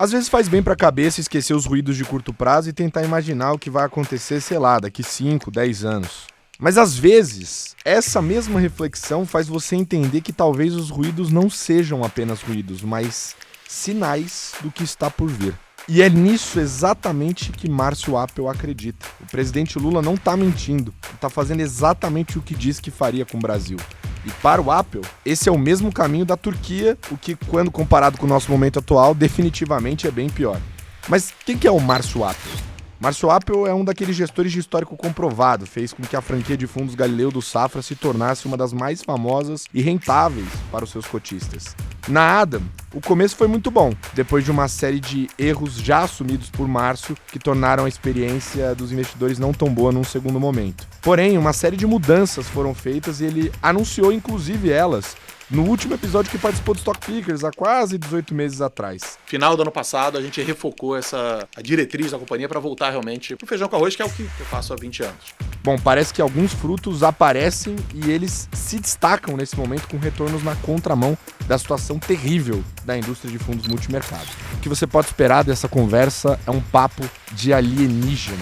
Às vezes faz bem pra cabeça esquecer os ruídos de curto prazo e tentar imaginar o que vai acontecer, sei lá, daqui 5, 10 anos. Mas às vezes, essa mesma reflexão faz você entender que talvez os ruídos não sejam apenas ruídos, mas sinais do que está por vir. E é nisso exatamente que Márcio Appel acredita. O presidente Lula não está mentindo, ele está fazendo exatamente o que diz que faria com o Brasil. E para o Appel, esse é o mesmo caminho da Turquia, o que, quando comparado com o nosso momento atual, definitivamente é bem pior. Mas quem que é o Márcio Appel? Márcio Appel é um daqueles gestores de histórico comprovado, fez com que a franquia de fundos Galileu do Safra se tornasse uma das mais famosas e rentáveis para os seus cotistas. Na Adam, o começo foi muito bom, depois de uma série de erros já assumidos por Márcio que tornaram a experiência dos investidores não tão boa num segundo momento. Porém, uma série de mudanças foram feitas e ele anunciou inclusive elas no último episódio que participou do Stock Pickers, há quase 18 meses atrás. Final do ano passado, a gente refocou a diretriz da companhia para voltar realmente pro feijão com arroz, que é o que eu faço há 20 anos. Bom, parece que alguns frutos aparecem e eles se destacam nesse momento com retornos na contramão da situação terrível da indústria de fundos multimercado. O que você pode esperar dessa conversa é um papo de alienígena.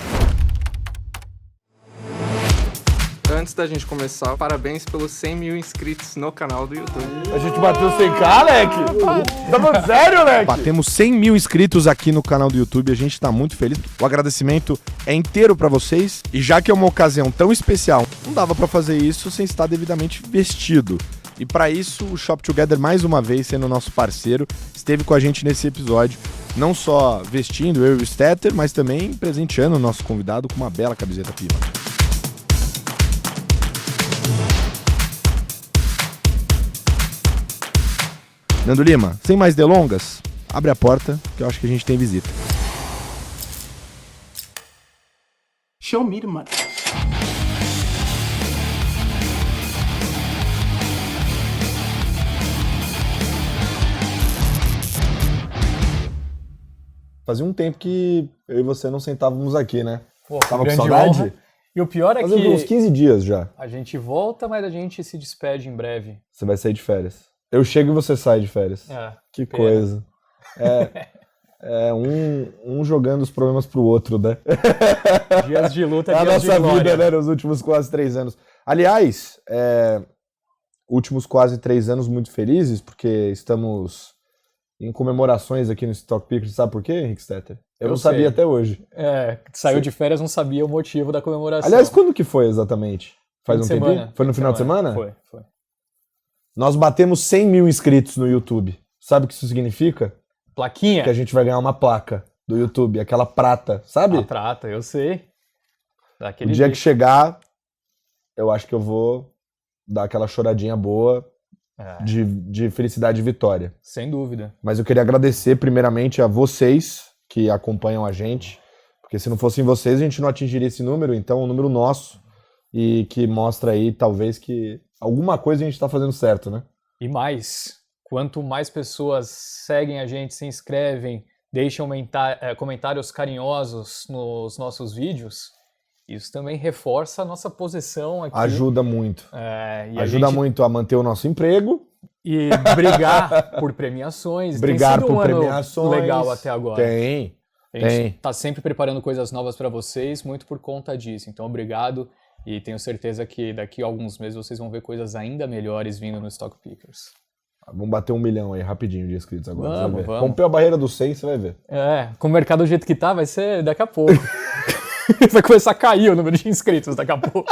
Antes da gente começar, parabéns pelos 100 mil inscritos no canal do YouTube. A gente bateu 100k, Alec? Tá falando sério, Alec? Batemos 100 mil inscritos aqui no canal do YouTube, a gente tá muito feliz. O agradecimento é inteiro pra vocês. E já que é uma ocasião tão especial, não dava pra fazer isso sem estar devidamente vestido. E pra isso, o Shop Together, mais uma vez, sendo nosso parceiro, esteve com a gente nesse episódio. Não só vestindo eu e o Stetter, mas também presenteando o nosso convidado com uma bela camiseta Pima. Nando Lima, sem mais delongas, abre a porta que eu acho que a gente tem visita. Show me the money. Fazia um tempo que eu e você não sentávamos aqui, né? Pô, Tava com grande saudade? honra. E o pior é Fazia que uns 15 dias já. a gente volta, mas a gente se despede em breve. Você vai sair de férias. Eu chego e você sai de férias. Que pena. coisa. É um jogando os problemas pro outro, né? Dias de luta, É a dias de nossa glória. vida, né? Nos últimos quase 3 anos. Aliás, últimos quase 3 anos muito felizes, porque estamos em comemorações aqui no Stock Pickers. Sabe por quê, Henrique Stetter? Eu não sabia sei. até hoje. Saiu de férias, não sabia o motivo da comemoração. Aliás, quando que foi exatamente? Faz Fim um de semana. tempinho? Foi no final de semana? Foi. Nós batemos 100 mil inscritos no YouTube. Sabe o que isso significa? Plaquinha? Que a gente vai ganhar uma placa do YouTube, aquela prata, sabe? A prata, eu sei. Daquele O dia jeito. que chegar, eu acho que eu vou dar aquela choradinha boa de felicidade e vitória. Sem dúvida. Mas eu queria agradecer primeiramente a vocês que acompanham a gente, porque se não fossem vocês a gente não atingiria esse número, então é um número nosso e que mostra aí talvez que alguma coisa a gente está fazendo certo, né? E mais, quanto mais pessoas seguem a gente, se inscrevem, deixam comentários carinhosos nos nossos vídeos, isso também reforça a nossa posição aqui. Ajuda muito. E Ajuda muito a manter o nosso emprego. E brigar por premiações. Brigar Tem sido por ano premiações. legal até agora. Tem. A gente está sempre preparando coisas novas para vocês, muito por conta disso. Então, obrigado. E tenho certeza que daqui a alguns meses vocês vão ver coisas ainda melhores vindo no Stock Pickers. Vamos bater 1 milhão aí rapidinho de inscritos agora. Vamos, você vai ver. vamos. Rompeu a barreira dos 100, você vai ver. Com o mercado do jeito que tá, vai ser daqui a pouco. Vai começar a cair o número de inscritos daqui a pouco.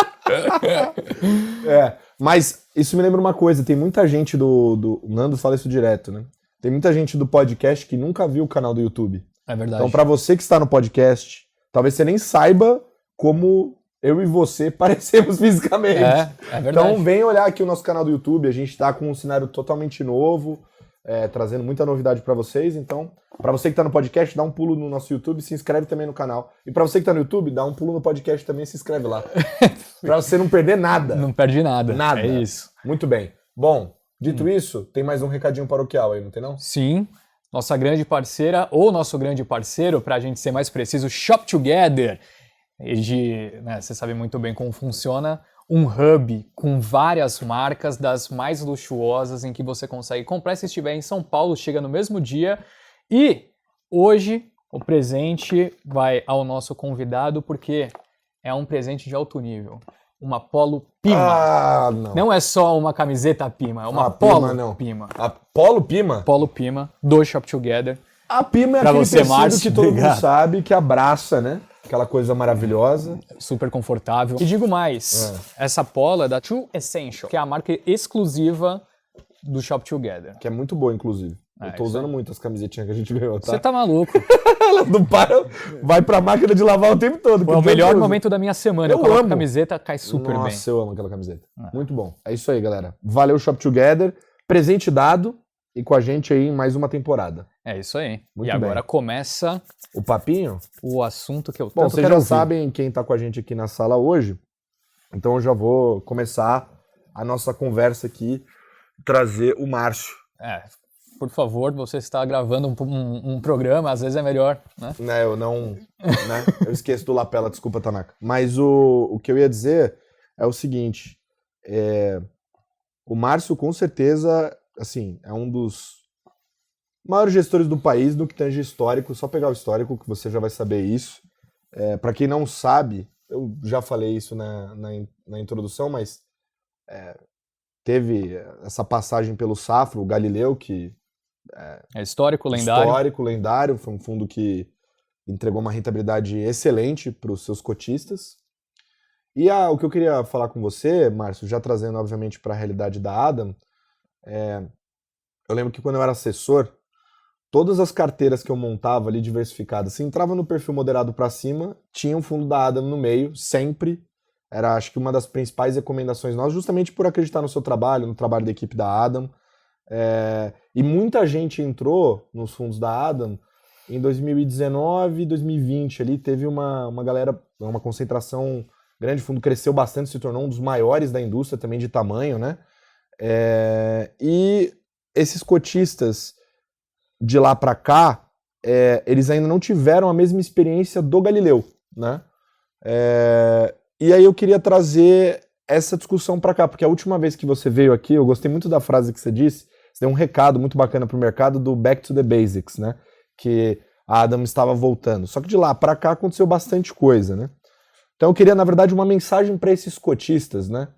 Mas isso me lembra uma coisa, tem muita gente o Nando fala isso direto, né? Tem muita gente do podcast que nunca viu o canal do YouTube. É verdade. Então, pra você que está no podcast, talvez você nem saiba como eu e você parecemos fisicamente. É verdade. Então, vem olhar aqui o nosso canal do YouTube, a gente tá com um cenário totalmente novo, trazendo muita novidade pra vocês. Então, pra você que tá no podcast, dá um pulo no nosso YouTube, se inscreve também no canal. E pra você que tá no YouTube, dá um pulo no podcast também e se inscreve lá. Pra você não perder nada. Não perde nada. Nada. É isso. Muito bem. Bom, dito isso, tem mais um recadinho paroquial aí, não tem não? Sim. Nossa grande parceira, ou nosso grande parceiro, pra gente ser mais preciso, Shop Together. Você sabe muito bem como funciona. Um hub com várias marcas das mais luxuosas em que você consegue comprar se estiver em São Paulo, chega no mesmo dia. E Hoje, o presente vai ao nosso convidado porque é um presente de alto nível. Uma Polo Pima. Ah, não. Não é só uma camiseta Pima, é uma Pima, Polo não. Pima. A Polo Pima? Polo Pima, do Shop Together. A Pima é Pra aquele você, tecido Márcio, que todo obrigado. mundo sabe, que abraça, né? Aquela coisa maravilhosa. Super confortável. E digo mais, essa polo é da True Essential, que é a marca exclusiva do Shop Together. Que é muito boa, inclusive. Eu tô isso usando muito as camisetinhas que a gente ganhou, tá? Você tá maluco. Ela não para, vai pra máquina de lavar o tempo todo. Foi o melhor momento da minha semana. Eu coloco a camiseta, cai super bem. Nossa, eu amo aquela camiseta. Muito bom. É isso aí, galera. Valeu, Shop Together. Presente dado e com a gente aí em mais uma temporada. É isso aí. Muito e agora bem. começa O papinho? o assunto que eu Bom, tanto vocês quero já ouvir. sabem quem tá com a gente aqui na sala hoje, então eu já vou começar a nossa conversa aqui, trazer o Márcio. Por favor, você está gravando um programa, às vezes é melhor, né? Né, eu não... né, eu esqueço do lapela, desculpa, Tanaka. Mas o que eu ia dizer é o seguinte, o Márcio com certeza, assim, é um dos maiores gestores do país no que tange histórico, só pegar o histórico que você já vai saber isso. Para quem não sabe, eu já falei isso na introdução, mas teve essa passagem pelo Safra, o Galileu, que É histórico, lendário. histórico, lendário, foi um fundo que entregou uma rentabilidade excelente para os seus cotistas. E o que eu queria falar com você, Márcio, já trazendo obviamente para a realidade da Adam, eu lembro que quando eu era assessor, todas as carteiras que eu montava ali diversificadas, se entrava no perfil moderado para cima, tinha um fundo da Adam no meio, sempre. Era, acho que, uma das principais recomendações nossas, justamente por acreditar no seu trabalho, no trabalho da equipe da Adam. E muita gente entrou nos fundos da Adam em 2019, 2020 ali, teve uma galera, uma concentração grande, o fundo cresceu bastante, se tornou um dos maiores da indústria também de tamanho, né? E esses cotistas de lá para cá, eles ainda não tiveram a mesma experiência do Galileu, né? E aí eu queria trazer essa discussão para cá, porque a última vez que você veio aqui, eu gostei muito da frase que você disse, você deu um recado muito bacana pro mercado do Back to the Basics, né? Que a Adam estava voltando. Só que de lá para cá aconteceu bastante coisa, né? Então eu queria, na verdade, uma mensagem para esses cotistas, né?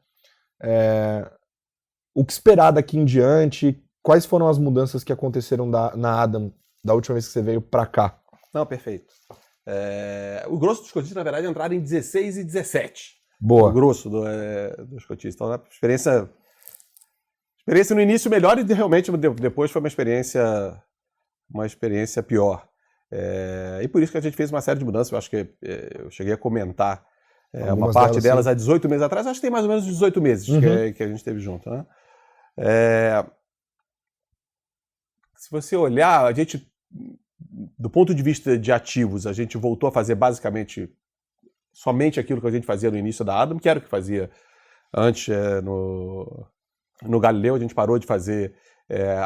O que esperar daqui em diante? Quais foram as mudanças que aconteceram na Adam da última vez que você veio para cá? Não, perfeito. O grosso dos cotistas, na verdade, entraram em 16 e 17. Boa. O grosso dos cotistas. Então, a experiência no início melhor e realmente depois foi uma experiência pior. E por isso que a gente fez uma série de mudanças. Eu acho que eu cheguei a comentar uma parte delas há 18 meses atrás. Acho que tem mais ou menos 18 meses que a gente esteve junto, né? Se você olhar, a gente, do ponto de vista de ativos, a gente voltou a fazer basicamente somente aquilo que a gente fazia no início da Adam, que era o que fazia antes no Galileu. A gente parou de fazer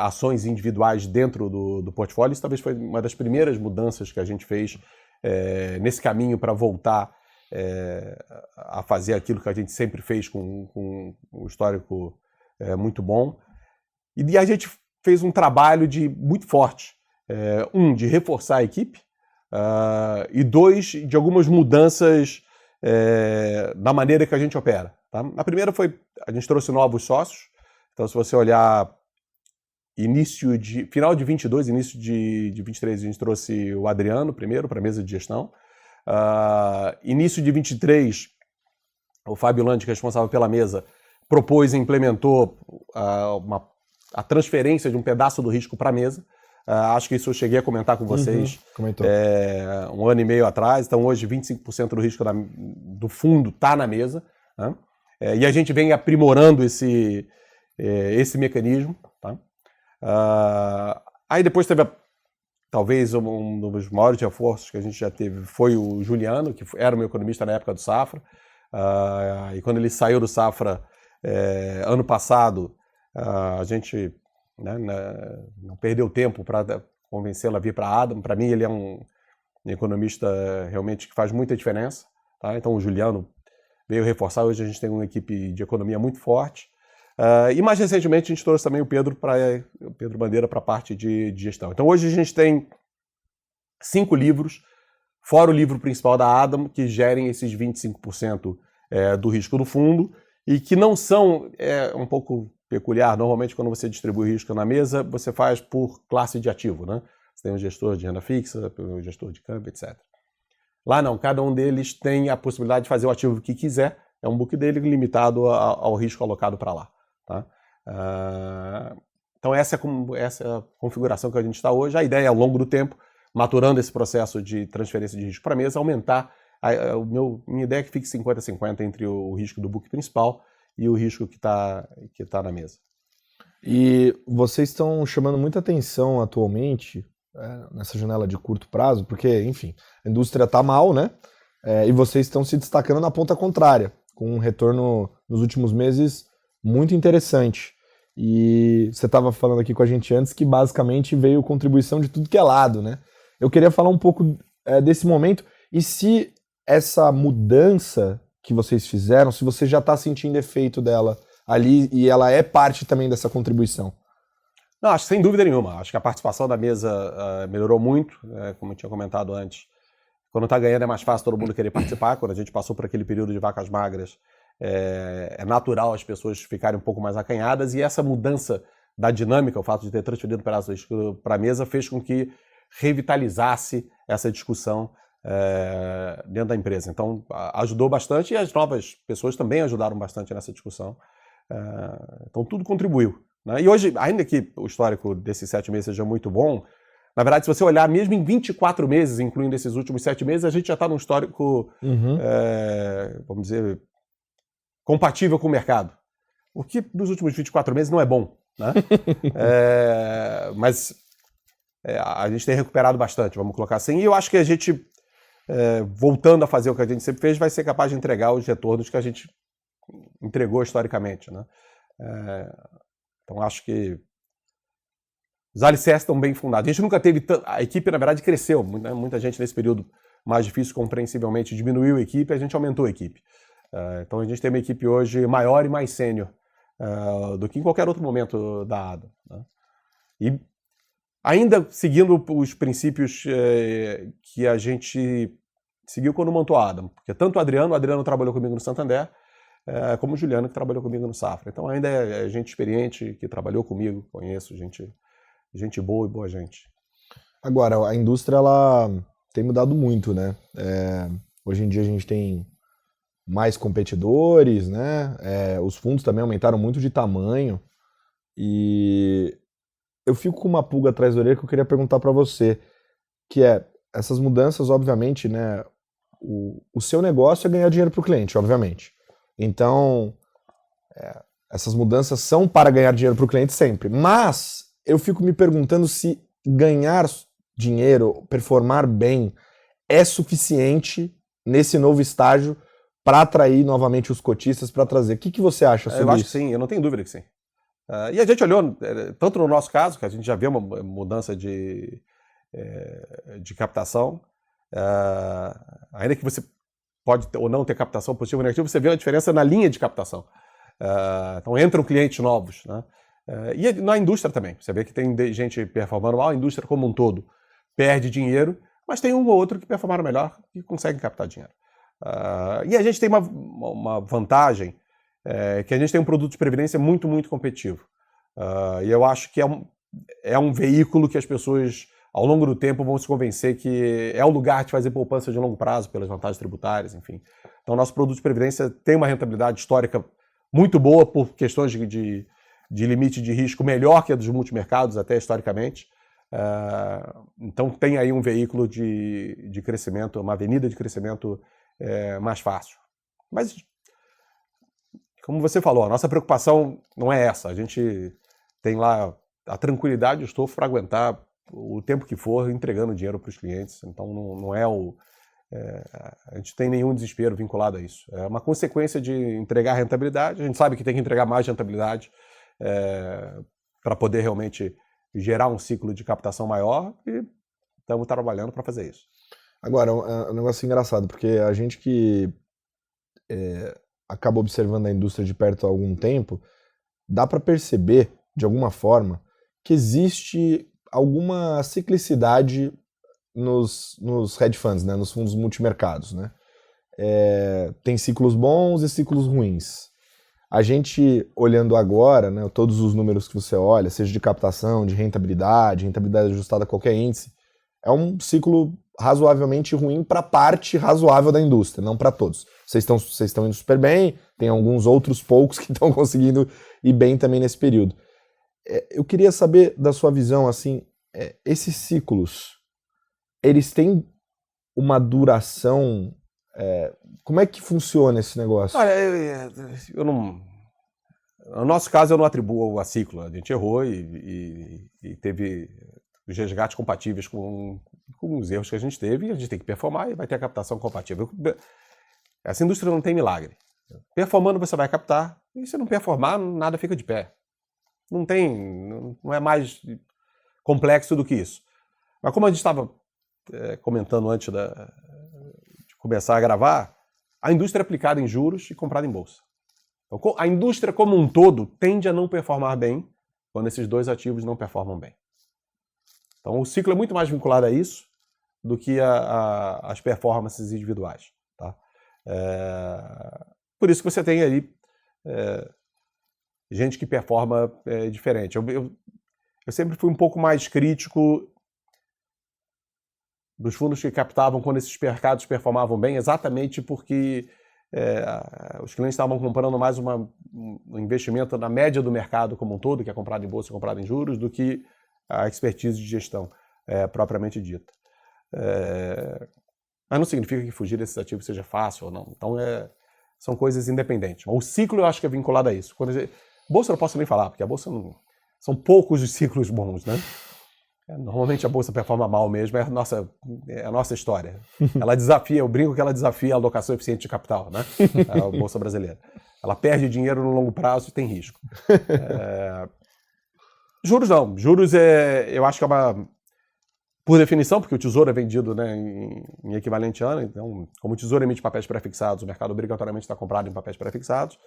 ações individuais dentro do portfólio. Isso talvez foi uma das primeiras mudanças que a gente fez nesse caminho para voltar a fazer aquilo que a gente sempre fez com um histórico muito bom. E a gente fez um trabalho muito forte. De reforçar a equipe, e 2, de algumas mudanças na maneira que a gente opera. Tá? A primeira foi, a gente trouxe novos sócios. Então, se você olhar final de 22, início de 23, a gente trouxe o Adriano primeiro para a mesa de gestão. Início de 23, o Fábio Landi, que é responsável pela mesa, propôs e implementou a transferência de um pedaço do risco para a mesa. Acho que isso eu cheguei a comentar com vocês um ano e meio atrás. Então, hoje, 25% do risco do fundo está na mesa. Né? E a gente vem aprimorando esse mecanismo. Tá? Aí depois teve, talvez, um dos maiores reforços que a gente já teve foi o Juliano, que era o meu economista na época do Safra. E quando ele saiu do Safra ano passado, a gente não perdeu tempo para convencê-lo a vir para a Adam. Para mim, ele é um economista realmente que faz muita diferença. Tá? Então, o Juliano veio reforçar. Hoje a gente tem uma equipe de economia muito forte. E mais recentemente a gente trouxe também o Pedro Bandeira para a parte de gestão. Então, hoje a gente tem 5 livros, fora o livro principal da Adam, que gerem esses 25% do risco do fundo e que não são, um pouco peculiar, normalmente quando você distribui risco na mesa, você faz por classe de ativo, né? Você tem um gestor de renda fixa, um gestor de câmbio, etc. Lá não, cada um deles tem a possibilidade de fazer o ativo que quiser, é um book dele limitado ao risco alocado para lá. Tá? Então essa é a configuração que a gente está hoje. A ideia é, ao longo do tempo, maturando esse processo de transferência de risco para a mesa, aumentar. Minha ideia é que fique 50-50 entre o risco do book principal e o risco que tá na mesa. E vocês estão chamando muita atenção atualmente nessa janela de curto prazo, porque, enfim, a indústria está mal, né? E vocês estão se destacando na ponta contrária, com um retorno nos últimos meses muito interessante. E você estava falando aqui com a gente antes que basicamente veio contribuição de tudo que é lado, né? Eu queria falar um pouco desse momento e se essa mudança que vocês fizeram, se você já está sentindo efeito dela ali e ela é parte também dessa contribuição. Não, acho que sem dúvida nenhuma. Acho que a participação da mesa melhorou muito, como eu tinha comentado antes. Quando está ganhando é mais fácil todo mundo querer participar. Quando a gente passou por aquele período de vacas magras, é natural as pessoas ficarem um pouco mais acanhadas e essa mudança da dinâmica, o fato de ter transferido pedaços para a mesa, fez com que revitalizasse essa discussão dentro da empresa. Então, ajudou bastante e as novas pessoas também ajudaram bastante nessa discussão. Então, tudo contribuiu. Né? E hoje, ainda que o histórico desses 7 meses seja muito bom, na verdade, se você olhar mesmo em 24 meses, incluindo esses últimos 7 meses, a gente já está num histórico, vamos dizer, compatível com o mercado. O que nos últimos 24 meses não é bom. Né? Mas a gente tem recuperado bastante, vamos colocar assim. E eu acho que a gente, voltando a fazer o que a gente sempre fez, vai ser capaz de entregar os retornos que a gente entregou historicamente. Né? Então, acho que os alicerces estão bem fundados. A gente nunca teve... A equipe, na verdade, cresceu. Né? Muita gente, nesse período mais difícil, compreensivelmente, diminuiu a equipe, a gente aumentou a equipe. Então, a gente tem uma equipe hoje maior e mais sênior do que em qualquer outro momento da Adam. Né? E ainda seguindo os princípios que a gente seguiu quando montou a Adam. Porque tanto o Adriano trabalhou comigo no Santander, como o Juliano, que trabalhou comigo no Safra. Então ainda é gente experiente que trabalhou comigo, conheço gente boa e boa gente. Agora, a indústria ela tem mudado muito, né? Hoje em dia a gente tem mais competidores, né? Os fundos também aumentaram muito de tamanho e eu fico com uma pulga atrás da orelha que eu queria perguntar para você, que essas mudanças, obviamente, né? O seu negócio é ganhar dinheiro para o cliente, obviamente. Então, essas mudanças são para ganhar dinheiro para o cliente sempre. Mas eu fico me perguntando se ganhar dinheiro, performar bem, é suficiente nesse novo estágio para atrair novamente os cotistas, para trazer. O que você acha sobre isso? Eu acho que sim, eu não tenho dúvida que sim. E a gente olhou, tanto no nosso caso, que a gente já vê uma mudança de captação, ainda que você pode ou não ter captação positiva ou negativa, você vê a diferença na linha de captação. Então entram clientes novos. Né? E na indústria também. Você vê que tem gente performando mal, a indústria como um todo perde dinheiro, mas tem um ou outro que performaram melhor e conseguem captar dinheiro. E a gente tem uma vantagem, que a gente tem um produto de previdência muito, muito competitivo. E eu acho que é um veículo que as pessoas, ao longo do tempo, vão se convencer que é o lugar de fazer poupança de longo prazo, pelas vantagens tributárias, enfim. Então, nosso produto de previdência tem uma rentabilidade histórica muito boa por questões de limite de risco melhor que a dos multimercados, até historicamente. Então, tem aí um veículo de crescimento, uma avenida de crescimento mais fácil. Mas, como você falou, a nossa preocupação não é essa. A gente tem lá a tranquilidade do estofo para aguentar o tempo que for entregando dinheiro para os clientes. Então não é a gente tem nenhum desespero vinculado a isso. É uma consequência de entregar rentabilidade. A gente sabe que tem que entregar mais rentabilidade para poder realmente gerar um ciclo de captação maior e estamos trabalhando para fazer isso. Agora, é um negócio engraçado, porque a gente que acaba observando a indústria de perto há algum tempo, dá para perceber, de alguma forma, que existe alguma ciclicidade nos hedge funds, né? Nos fundos multimercados, né? Tem ciclos bons e ciclos ruins. A gente, olhando agora, né, todos os números que você olha, seja de captação, de rentabilidade ajustada a qualquer índice, é um ciclo razoavelmente ruim para a parte razoável da indústria, não para todos. Vocês estão indo super bem, tem alguns outros poucos que estão conseguindo ir bem também nesse período. Eu queria saber da sua visão, assim, esses ciclos, eles têm uma duração... como é que funciona esse negócio? Olha, eu não... No nosso caso, eu não atribuo a ciclo. A gente errou e teve os resgates compatíveis com os erros que a gente teve, e a gente tem que performar e vai ter a captação compatível. Essa indústria não tem milagre. Performando, você vai captar, e se não performar, nada fica de pé. Não é mais complexo do que isso. Mas como a gente estava comentando antes de começar a gravar, a indústria é aplicada em juros e comprada em bolsa. Então, a indústria como um todo tende a não performar bem quando esses dois ativos não performam bem. Então o ciclo é muito mais vinculado a isso do que as performances individuais. Tá? Por isso que você tem aí gente que performa diferente. Eu sempre fui um pouco mais crítico dos fundos que captavam quando esses mercados performavam bem, exatamente porque os clientes estavam comprando mais um investimento na média do mercado como um todo, que é comprado em bolsa e comprado em juros, do que a expertise de gestão propriamente dita. Mas não significa que fugir desses ativos seja fácil ou não. Então, são coisas independentes. O ciclo eu acho que é vinculado a isso. Bolsa eu não posso nem falar, porque a bolsa não... São poucos os ciclos bons, né? Normalmente a bolsa performa mal mesmo, é a nossa história. Ela desafia, eu brinco que ela desafia a alocação eficiente de capital, né? A bolsa brasileira. Ela perde dinheiro no longo prazo e tem risco. Juros não. Juros eu acho que é uma... Por definição, porque o tesouro é vendido, né, em equivalente ano, então, como o tesouro emite papéis pré-fixados, o mercado obrigatoriamente está comprado em papéis pré-fixados.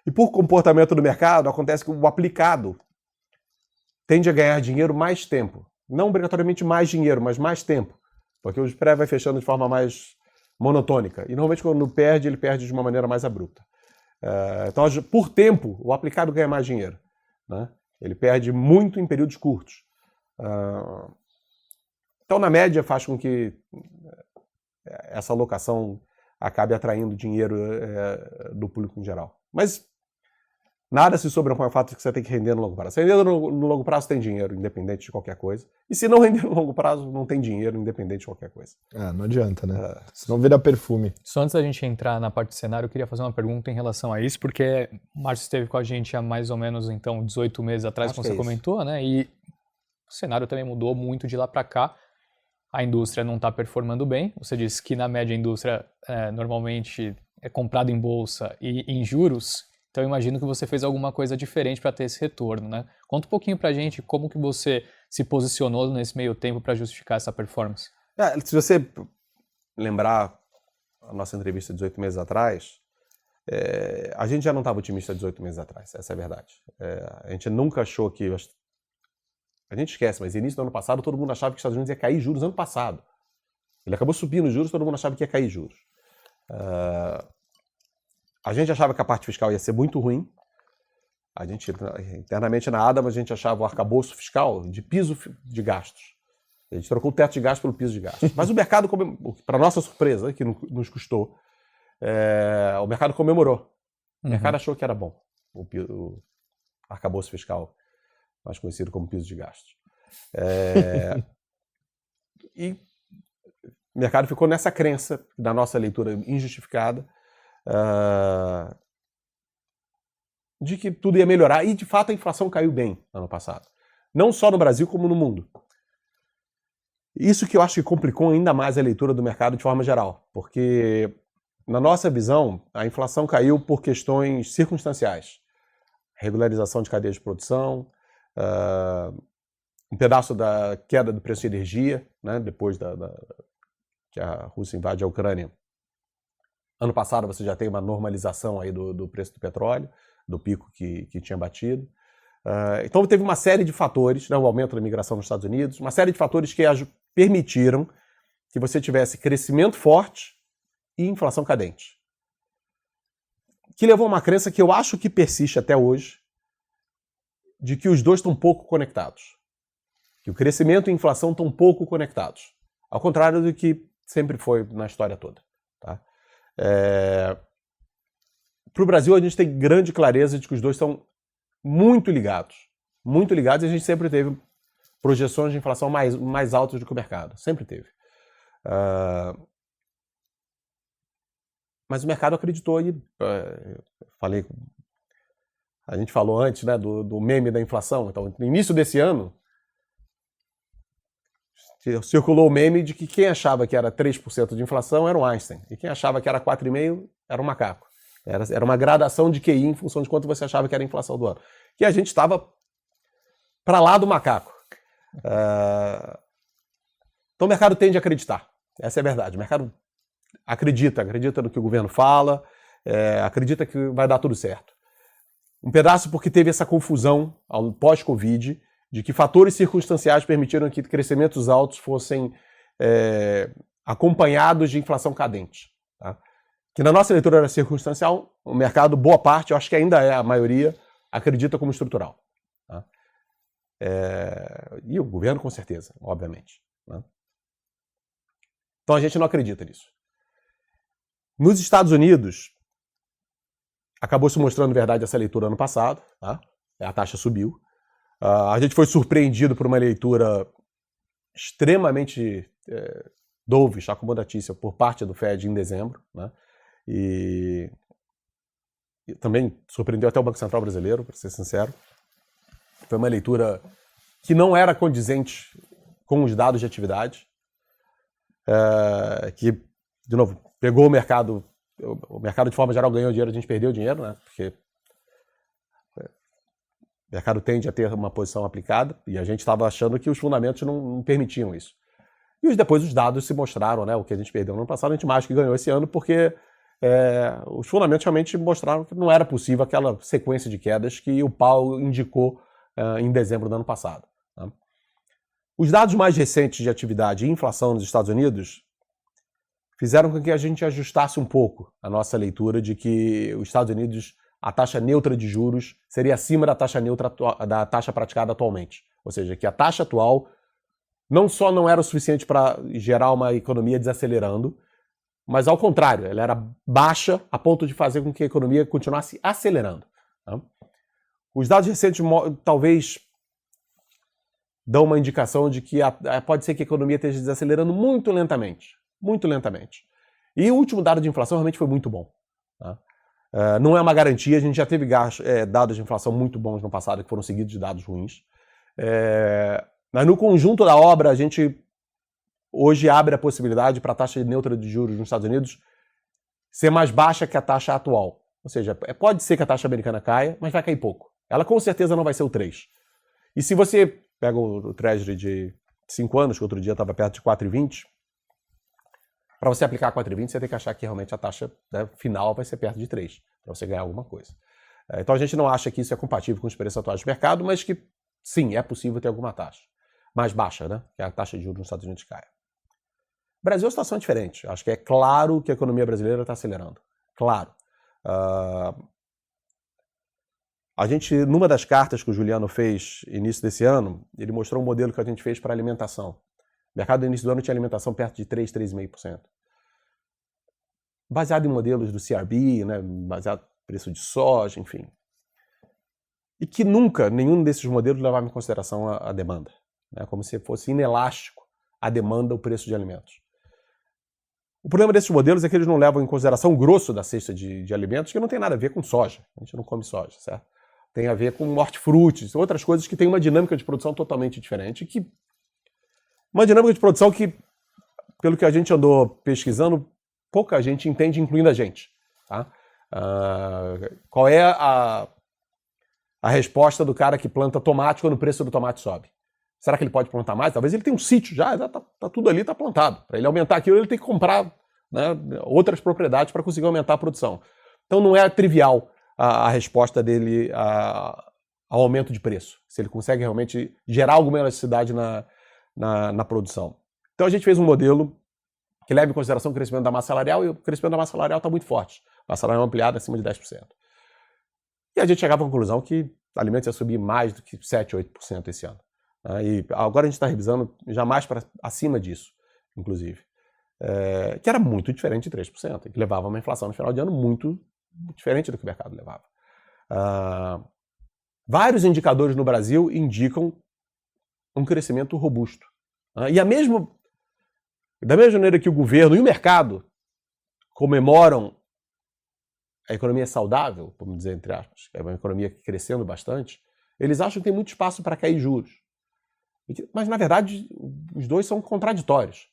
E por comportamento do mercado, acontece que o aplicado tende a ganhar dinheiro mais tempo. Não obrigatoriamente mais dinheiro, mas mais tempo. Porque o spread vai fechando de forma mais monotônica. E normalmente quando perde, ele perde de uma maneira mais abrupta. Então, por tempo, o aplicado ganha mais dinheiro. Né? Ele perde muito em períodos curtos. Então, na média, faz com que essa alocação acabe atraindo dinheiro do público em geral. Mas nada se sobrepõe ao fato de que você tem que render no longo prazo. Se render no longo prazo, tem dinheiro, independente de qualquer coisa. E se não render no longo prazo, não tem dinheiro, independente de qualquer coisa. Não adianta, né? Senão vira perfume. Só antes da gente entrar na parte de cenário, eu queria fazer uma pergunta em relação a isso, porque o Márcio esteve com a gente há mais ou menos, então, 18 meses atrás, como você comentou, né? E o cenário também mudou muito de lá para cá. A indústria não está performando bem. Você disse que, na média, a indústria normalmente é comprada em bolsa e em juros. Então, eu imagino que você fez alguma coisa diferente para ter esse retorno, né? Conta um pouquinho para a gente como que você se posicionou nesse meio tempo para justificar essa performance. Se você lembrar a nossa entrevista de 18 meses atrás, a gente já não estava otimista 18 meses atrás, essa é a verdade. A gente nunca achou que... A gente esquece, mas no início do ano passado todo mundo achava que os Estados Unidos ia cair juros ano passado. Ele acabou subindo os juros, todo mundo achava que ia cair juros. A gente achava que a parte fiscal ia ser muito ruim. A gente, internamente na ADAM, a gente achava o arcabouço fiscal de piso de gastos. A gente trocou o teto de gastos pelo piso de gastos. Mas o mercado, para nossa surpresa, que nos custou, o mercado comemorou. O mercado achou que era bom o arcabouço fiscal, mais conhecido como piso de gastos. E o mercado ficou nessa crença, da nossa leitura injustificada, de que tudo ia melhorar. E, de fato, a inflação caiu bem no ano passado. Não só no Brasil, como no mundo. Isso que eu acho que complicou ainda mais a leitura do mercado de forma geral. Porque, na nossa visão, a inflação caiu por questões circunstanciais. Regularização de cadeia de produção, um pedaço da queda do preço de energia, né, depois que a Rússia invade a Ucrânia. Ano passado você já tem uma normalização aí do preço do petróleo, do pico que tinha batido. Então teve uma série de fatores, né, o aumento da imigração nos Estados Unidos, uma série de fatores que permitiram que você tivesse crescimento forte e inflação cadente. Que levou a uma crença que eu acho que persiste até hoje, de que os dois estão pouco conectados. Que o crescimento e a inflação estão pouco conectados. Ao contrário do que sempre foi na história toda. Tá? Para o Brasil, a gente tem grande clareza de que os dois estão muito ligados. Muito ligados, e a gente sempre teve projeções de inflação mais altas do que o mercado. Sempre teve. Mas o mercado acreditou e a gente falou antes, né, do meme da inflação. Então, no início desse ano, circulou o meme de que quem achava que era 3% de inflação era o Einstein. E quem achava que era 4,5% era um macaco. Era uma gradação de QI em função de quanto você achava que era a inflação do ano. E a gente estava para lá do macaco. Então o mercado tende a acreditar. Essa é a verdade. O mercado acredita no que o governo fala, acredita que vai dar tudo certo. Um pedaço porque teve essa confusão pós-Covid, de que fatores circunstanciais permitiram que crescimentos altos fossem acompanhados de inflação cadente. Tá? Que na nossa leitura era circunstancial, o mercado, boa parte, eu acho que ainda é a maioria, acredita como estrutural. Tá? E o governo com certeza, obviamente. Né? Então a gente não acredita nisso. Nos Estados Unidos, acabou se mostrando verdade essa leitura ano passado, tá? A taxa subiu. A gente foi surpreendido por uma leitura extremamente dovish, acomodatícia, por parte do Fed em dezembro, né? E também surpreendeu até o Banco Central brasileiro, para ser sincero. Foi uma leitura que não era condizente com os dados de atividade, que, de novo, pegou o mercado de forma geral ganhou dinheiro, a gente perdeu dinheiro, né? Porque o mercado tende a ter uma posição aplicada e a gente estava achando que os fundamentos não permitiam isso. E depois os dados se mostraram, né? O que a gente perdeu no ano passado, a gente mais que ganhou esse ano, porque os fundamentos realmente mostraram que não era possível aquela sequência de quedas que o Powell indicou em dezembro do ano passado. Tá? Os dados mais recentes de atividade e inflação nos Estados Unidos fizeram com que a gente ajustasse um pouco a nossa leitura de que os Estados Unidos, a taxa neutra de juros seria acima da taxa neutra da taxa praticada atualmente. Ou seja, que a taxa atual não só não era o suficiente para gerar uma economia desacelerando, mas ao contrário, ela era baixa a ponto de fazer com que a economia continuasse acelerando. Tá? Os dados recentes talvez dão uma indicação de que pode ser que a economia esteja desacelerando muito lentamente. Muito lentamente. E o último dado de inflação realmente foi muito bom. Tá? Não é uma garantia, a gente já teve dados de inflação muito bons no passado, que foram seguidos de dados ruins. Mas no conjunto da obra, a gente hoje abre a possibilidade para a taxa neutra de juros nos Estados Unidos ser mais baixa que a taxa atual. Ou seja, pode ser que a taxa americana caia, mas vai cair pouco. Ela com certeza não vai ser o 3. E se você pega o Treasury de 5 anos, que outro dia estava perto de 4,20, para você aplicar 4,20, você tem que achar que realmente a taxa final vai ser perto de 3, para você ganhar alguma coisa. Então a gente não acha que isso é compatível com os preços atuais do mercado, mas que sim, é possível ter alguma taxa mais baixa, né? Que a taxa de juros nos Estados Unidos caia. O Brasil a situação é diferente. Acho que é claro que a economia brasileira está acelerando. Claro. A gente, numa das cartas que o Juliano fez início desse ano, ele mostrou um modelo que a gente fez para alimentação. O mercado no início do ano tinha alimentação perto de 3,5%. Baseado em modelos do CRB, né, baseado em preço de soja, enfim. E que nunca, nenhum desses modelos levava em consideração a demanda. Né, como se fosse inelástico a demanda, o preço de alimentos. O problema desses modelos é que eles não levam em consideração o grosso da cesta de alimentos, que não tem nada a ver com soja. A gente não come soja, certo? Tem a ver com hortifrutis, outras coisas que têm uma dinâmica de produção totalmente diferente. Uma dinâmica de produção que, pelo que a gente andou pesquisando, pouca gente entende, incluindo a gente. Tá? Qual é a resposta do cara que planta tomate quando o preço do tomate sobe? Será que ele pode plantar mais? Talvez ele tenha um sítio já tá tudo ali, está plantado. Para ele aumentar aquilo, ele tem que comprar, né, outras propriedades para conseguir aumentar a produção. Então não é trivial a resposta dele ao aumento de preço, se ele consegue realmente gerar alguma elasticidade na produção. Então a gente fez um modelo que leva em consideração o crescimento da massa salarial, e o crescimento da massa salarial está muito forte. A massa salarial ampliada acima de 10%. E a gente chegava à conclusão que alimentos ia subir mais do que 7%, 8% esse ano. E agora a gente está revisando já mais para acima disso, inclusive. Que era muito diferente de 3%, e que levava uma inflação no final de ano muito diferente do que o mercado levava. Vários indicadores no Brasil indicam um crescimento robusto. E da mesma maneira que o governo e o mercado comemoram a economia saudável, vamos dizer entre aspas, que é uma economia crescendo bastante, eles acham que tem muito espaço para cair juros. Mas, na verdade, os dois são contraditórios.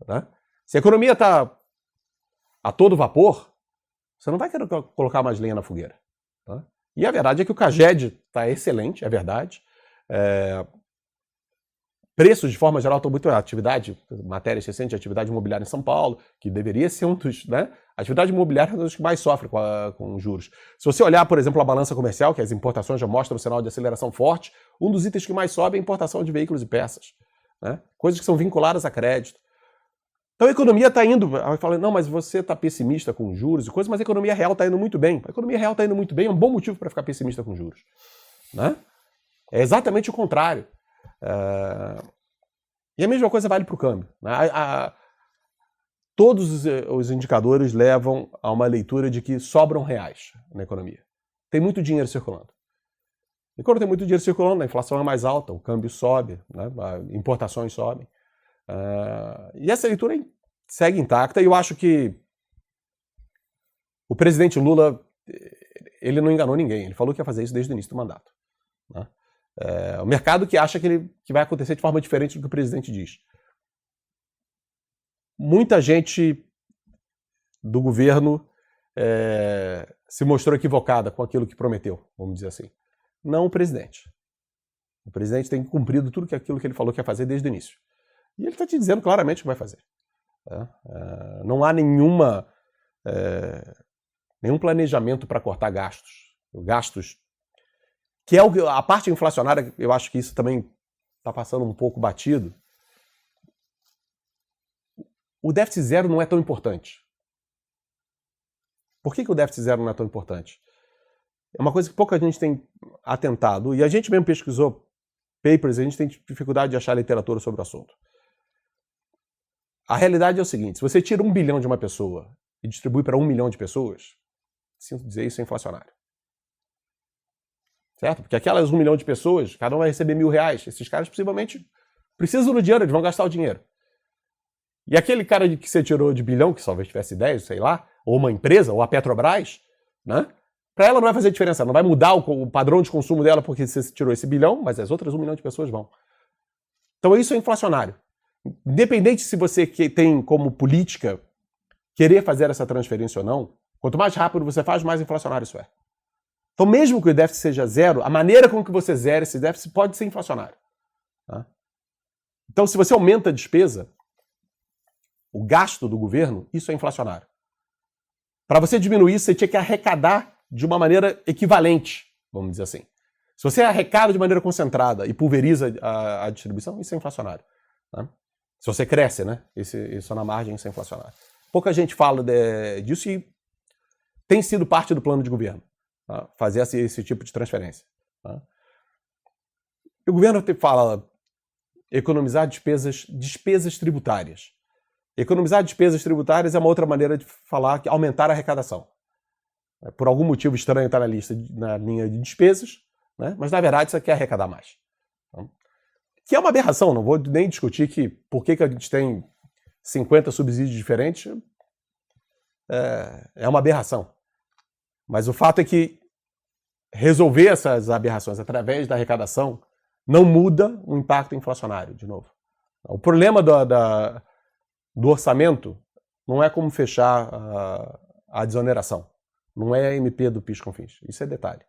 Né? Se a economia está a todo vapor, você não vai querer colocar mais lenha na fogueira. Tá? E a verdade é que o CAGED está excelente, é verdade. Preços, de forma geral, estão muito... Atividade, matérias recentes de atividade imobiliária em São Paulo, que deveria ser um dos... Né? A atividade imobiliária é um dos que mais sofre com juros. Se você olhar, por exemplo, a balança comercial, que as importações já mostram um sinal de aceleração forte, um dos itens que mais sobe é a importação de veículos e peças. Né? Coisas que são vinculadas a crédito. Então a economia está indo... Aí fala, não, mas você está pessimista com juros e coisas, mas a economia real está indo muito bem. A economia real está indo muito bem, é um bom motivo para ficar pessimista com juros. Né? É exatamente o contrário. E a mesma coisa vale para o câmbio. Né? Todos os indicadores levam a uma leitura de que sobram reais na economia. Tem muito dinheiro circulando. E quando tem muito dinheiro circulando, a inflação é mais alta, o câmbio sobe, né? Importações sobem. E essa leitura segue intacta, e eu acho que o presidente Lula, ele não enganou ninguém. Ele falou que ia fazer isso desde o início do mandato. Né? O mercado que acha que vai acontecer de forma diferente do que o presidente diz. Muita gente do governo se mostrou equivocada com aquilo que prometeu, vamos dizer assim. Não o presidente. O presidente tem cumprido tudo aquilo que ele falou que ia fazer desde o início. E ele está te dizendo claramente o que vai fazer. Não há nenhum planejamento para cortar gastos. Gastos, que é a parte inflacionária, eu acho que isso também está passando um pouco batido. O déficit zero não é tão importante. Por que o déficit zero não é tão importante? É uma coisa que pouca gente tem atentado, e a gente mesmo pesquisou papers, a gente tem dificuldade de achar literatura sobre o assunto. A realidade é o seguinte, se você tira 1 bilhão de uma pessoa e distribui para 1 milhão de pessoas, sinto dizer, isso é inflacionário. Certo? Porque aquelas 1 milhão de pessoas, cada um vai receber R$1.000. Esses caras possivelmente precisam do dinheiro, eles vão gastar o dinheiro. E aquele cara que você tirou de bilhão, que talvez tivesse 10, sei lá, ou uma empresa, ou a Petrobras, né? Para ela não vai fazer diferença, não vai mudar o padrão de consumo dela porque você tirou esse bilhão, mas as outras 1 milhão de pessoas vão. Então isso é inflacionário. Independente se você tem como política querer fazer essa transferência ou não, quanto mais rápido você faz, mais inflacionário isso é. Então mesmo que o déficit seja zero, a maneira com que você zera esse déficit pode ser inflacionário. Tá? Então se você aumenta a despesa, o gasto do governo, isso é inflacionário. Para você diminuir isso, você tinha que arrecadar de uma maneira equivalente, vamos dizer assim. Se você arrecada de maneira concentrada e pulveriza a distribuição, isso é inflacionário. Tá? Se você cresce, né? Isso na margem, isso é inflacionário. Pouca gente fala disso e tem sido parte do plano de governo, tá? Fazer esse tipo de transferência. Tá? O governo fala economizar despesas tributárias. Economizar despesas tributárias é uma outra maneira de falar que aumentar a arrecadação. Por algum motivo estranho está na linha de despesas, né? Mas na verdade você quer arrecadar mais. Tá? Que é uma aberração, não vou nem discutir por que a gente tem 50 subsídios diferentes. É uma aberração. Mas o fato é que resolver essas aberrações através da arrecadação não muda o impacto inflacionário, de novo. O problema do orçamento não é como fechar a desoneração. Não é a MP do PIS/COFINS. Isso é detalhe.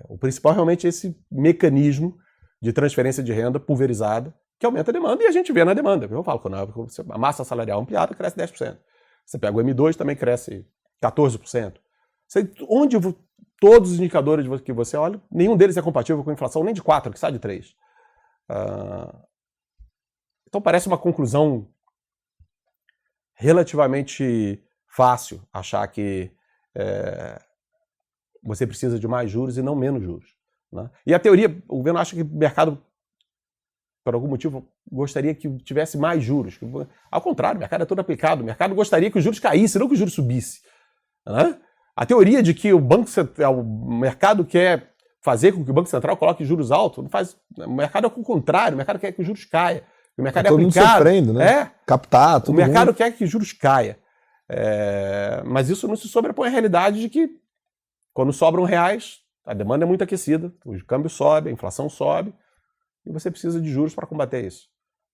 O principal realmente é esse mecanismo de transferência de renda pulverizada que aumenta a demanda, e a gente vê na demanda. Eu falo, quando a massa salarial ampliada cresce 10%. Você pega o M2, também cresce 14%. Todos os indicadores que você olha, nenhum deles é compatível com a inflação nem de 4%, que sai de 3%. Então parece uma conclusão relativamente fácil achar que você precisa de mais juros e não menos juros, né? E a teoria, o governo acha que o mercado, por algum motivo, gostaria que tivesse mais juros. Ao contrário, o mercado é todo aplicado. O mercado gostaria que os juros caíssem, não que os juros subissem, né? A teoria de que o mercado quer fazer com que o Banco Central coloque juros altos, não faz. O mercado é o contrário, o mercado quer que os juros caia. O mercado é todo mundo aplicado. sofrendo, né? Captar, O todo mercado mundo. quer que juros caia. Mas isso não se sobrepõe à realidade de que, quando sobram reais, a demanda é muito aquecida, o câmbio sobe, a inflação sobe, e você precisa de juros para combater isso,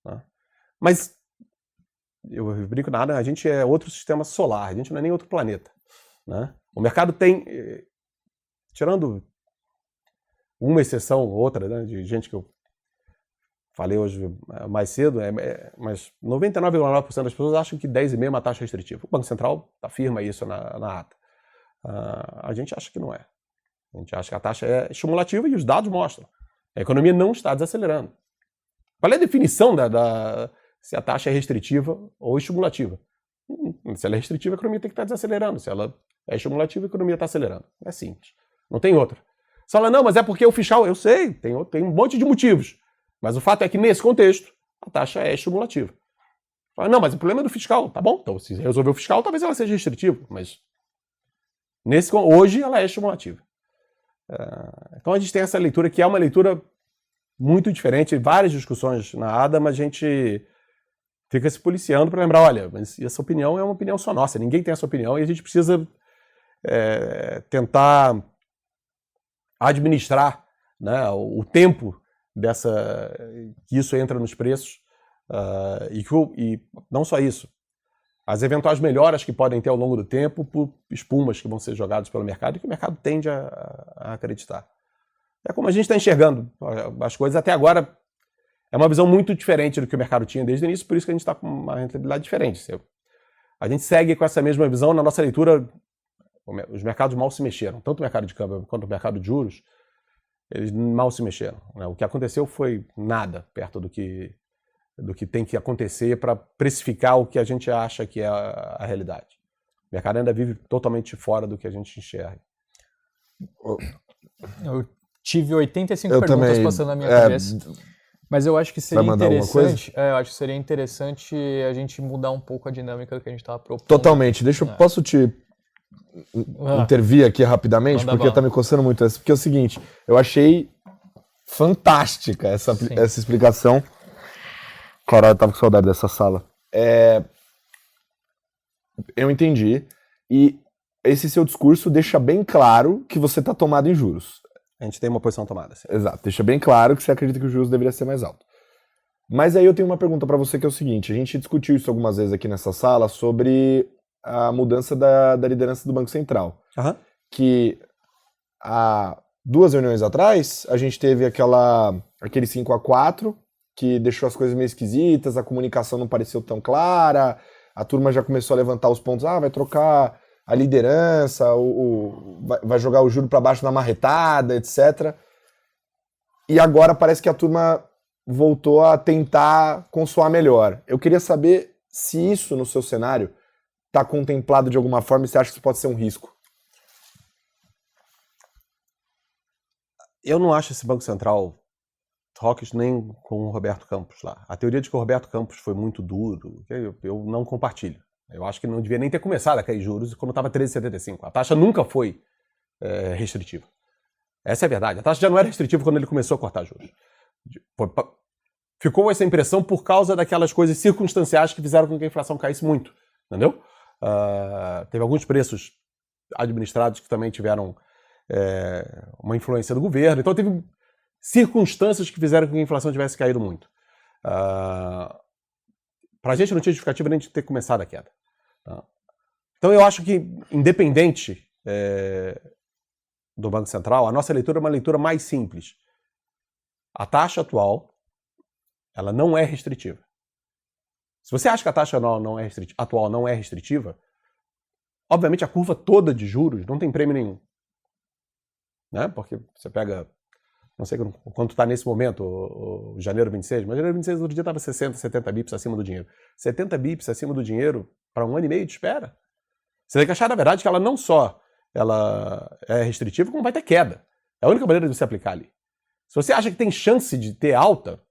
né? Mas, eu brinco nada, a gente é outro sistema solar, a gente não é nem outro planeta, né? O mercado tem, tirando uma exceção ou outra, né, de gente que eu falei hoje mais cedo, mas 99,9% das pessoas acham que 10,5% é uma taxa restritiva. O Banco Central afirma isso na ata. A gente acha que não é. A gente acha que a taxa é estimulativa e os dados mostram. A economia não está desacelerando. Qual é a definição se a taxa é restritiva ou estimulativa? Se ela é restritiva, a economia tem que estar desacelerando. Se ela é estimulativa, a economia está acelerando. É simples. Não tem outra. Você fala, não, mas é porque o fiscal... Eu sei, tem um monte de motivos. Mas o fato é que, nesse contexto, a taxa é estimulativa. Fala, não, mas o problema é do fiscal. Tá bom, então se resolver o fiscal, talvez ela seja restritiva. Mas hoje ela é estimulativa. Então a gente tem essa leitura que é uma leitura muito diferente, várias discussões na ADA, mas a gente fica se policiando para lembrar, olha, mas essa opinião é uma opinião só nossa, ninguém tem essa opinião e a gente precisa tentar administrar, né, o tempo que isso entra nos preços e não só isso, as eventuais melhoras que podem ter ao longo do tempo por espumas que vão ser jogadas pelo mercado e que o mercado tende a acreditar. É como a gente está enxergando as coisas até agora. É uma visão muito diferente do que o mercado tinha desde o início, por isso que a gente está com uma rentabilidade diferente. A gente segue com essa mesma visão. Na nossa leitura, os mercados mal se mexeram. Tanto o mercado de câmbio quanto o mercado de juros, eles mal se mexeram, né? O que aconteceu foi nada perto do que tem que acontecer para precificar o que a gente acha que é a realidade. O mercado ainda vive totalmente fora do que a gente enxerga. Eu tive 85 Eu perguntas também, passando na minha cabeça. Mas eu acho que seria Vai mandar alguma interessante. Eu acho que seria interessante a gente mudar um pouco a dinâmica que a gente estava propondo. Totalmente. Posso te intervir aqui rapidamente? Manda Porque bala. tá me coçando muito essa. Porque é o seguinte, eu achei fantástica essa explicação. Caralho, eu tava com saudade dessa sala. Eu entendi. E esse seu discurso deixa bem claro que você tá tomado em juros. A gente tem uma posição tomada. Assim. Exato. Deixa bem claro que você acredita que os juros deveria ser mais alto. Mas aí eu tenho uma pergunta pra você que é o seguinte. A gente discutiu isso algumas vezes aqui nessa sala sobre a mudança da liderança do Banco Central. Uhum. Que há 2 reuniões atrás, a gente teve aquele 5-4, que deixou as coisas meio esquisitas, a comunicação não pareceu tão clara, a turma já começou a levantar os pontos, vai trocar a liderança, vai jogar o juro para baixo na marretada, etc. E agora parece que a turma voltou a tentar consoar melhor. Eu queria saber se isso no seu cenário está contemplado de alguma forma e você acha que isso pode ser um risco. Eu não acho esse Banco Central Hawkish nem com o Roberto Campos lá. A teoria de que o Roberto Campos foi muito duro, eu não compartilho. Eu acho que não devia nem ter começado a cair juros quando estava 13,75. A taxa nunca foi restritiva. Essa é a verdade. A taxa já não era restritiva quando ele começou a cortar juros. Ficou essa impressão por causa daquelas coisas circunstanciais que fizeram com que a inflação caísse muito. Entendeu? Teve alguns preços administrados que também tiveram uma influência do governo. Então teve circunstâncias que fizeram com que a inflação tivesse caído muito. Para a gente não tinha justificativa nem de ter começado a queda. Então eu acho que, independente do Banco Central, a nossa leitura é uma leitura mais simples. A taxa atual, ela não é restritiva. Se você acha que a taxa atual não é restritiva, obviamente a curva toda de juros não tem prêmio nenhum. Né? Porque você pega, não sei quanto está nesse momento, o janeiro 26, mas janeiro 26 outro dia estava 60, 70 bips acima do dinheiro. 70 bips acima do dinheiro para 1 ano e meio de espera. Você tem que achar, na verdade, que ela não só ela é restritiva, como vai ter queda. É a única maneira de você aplicar ali. Se você acha que tem chance de ter alta,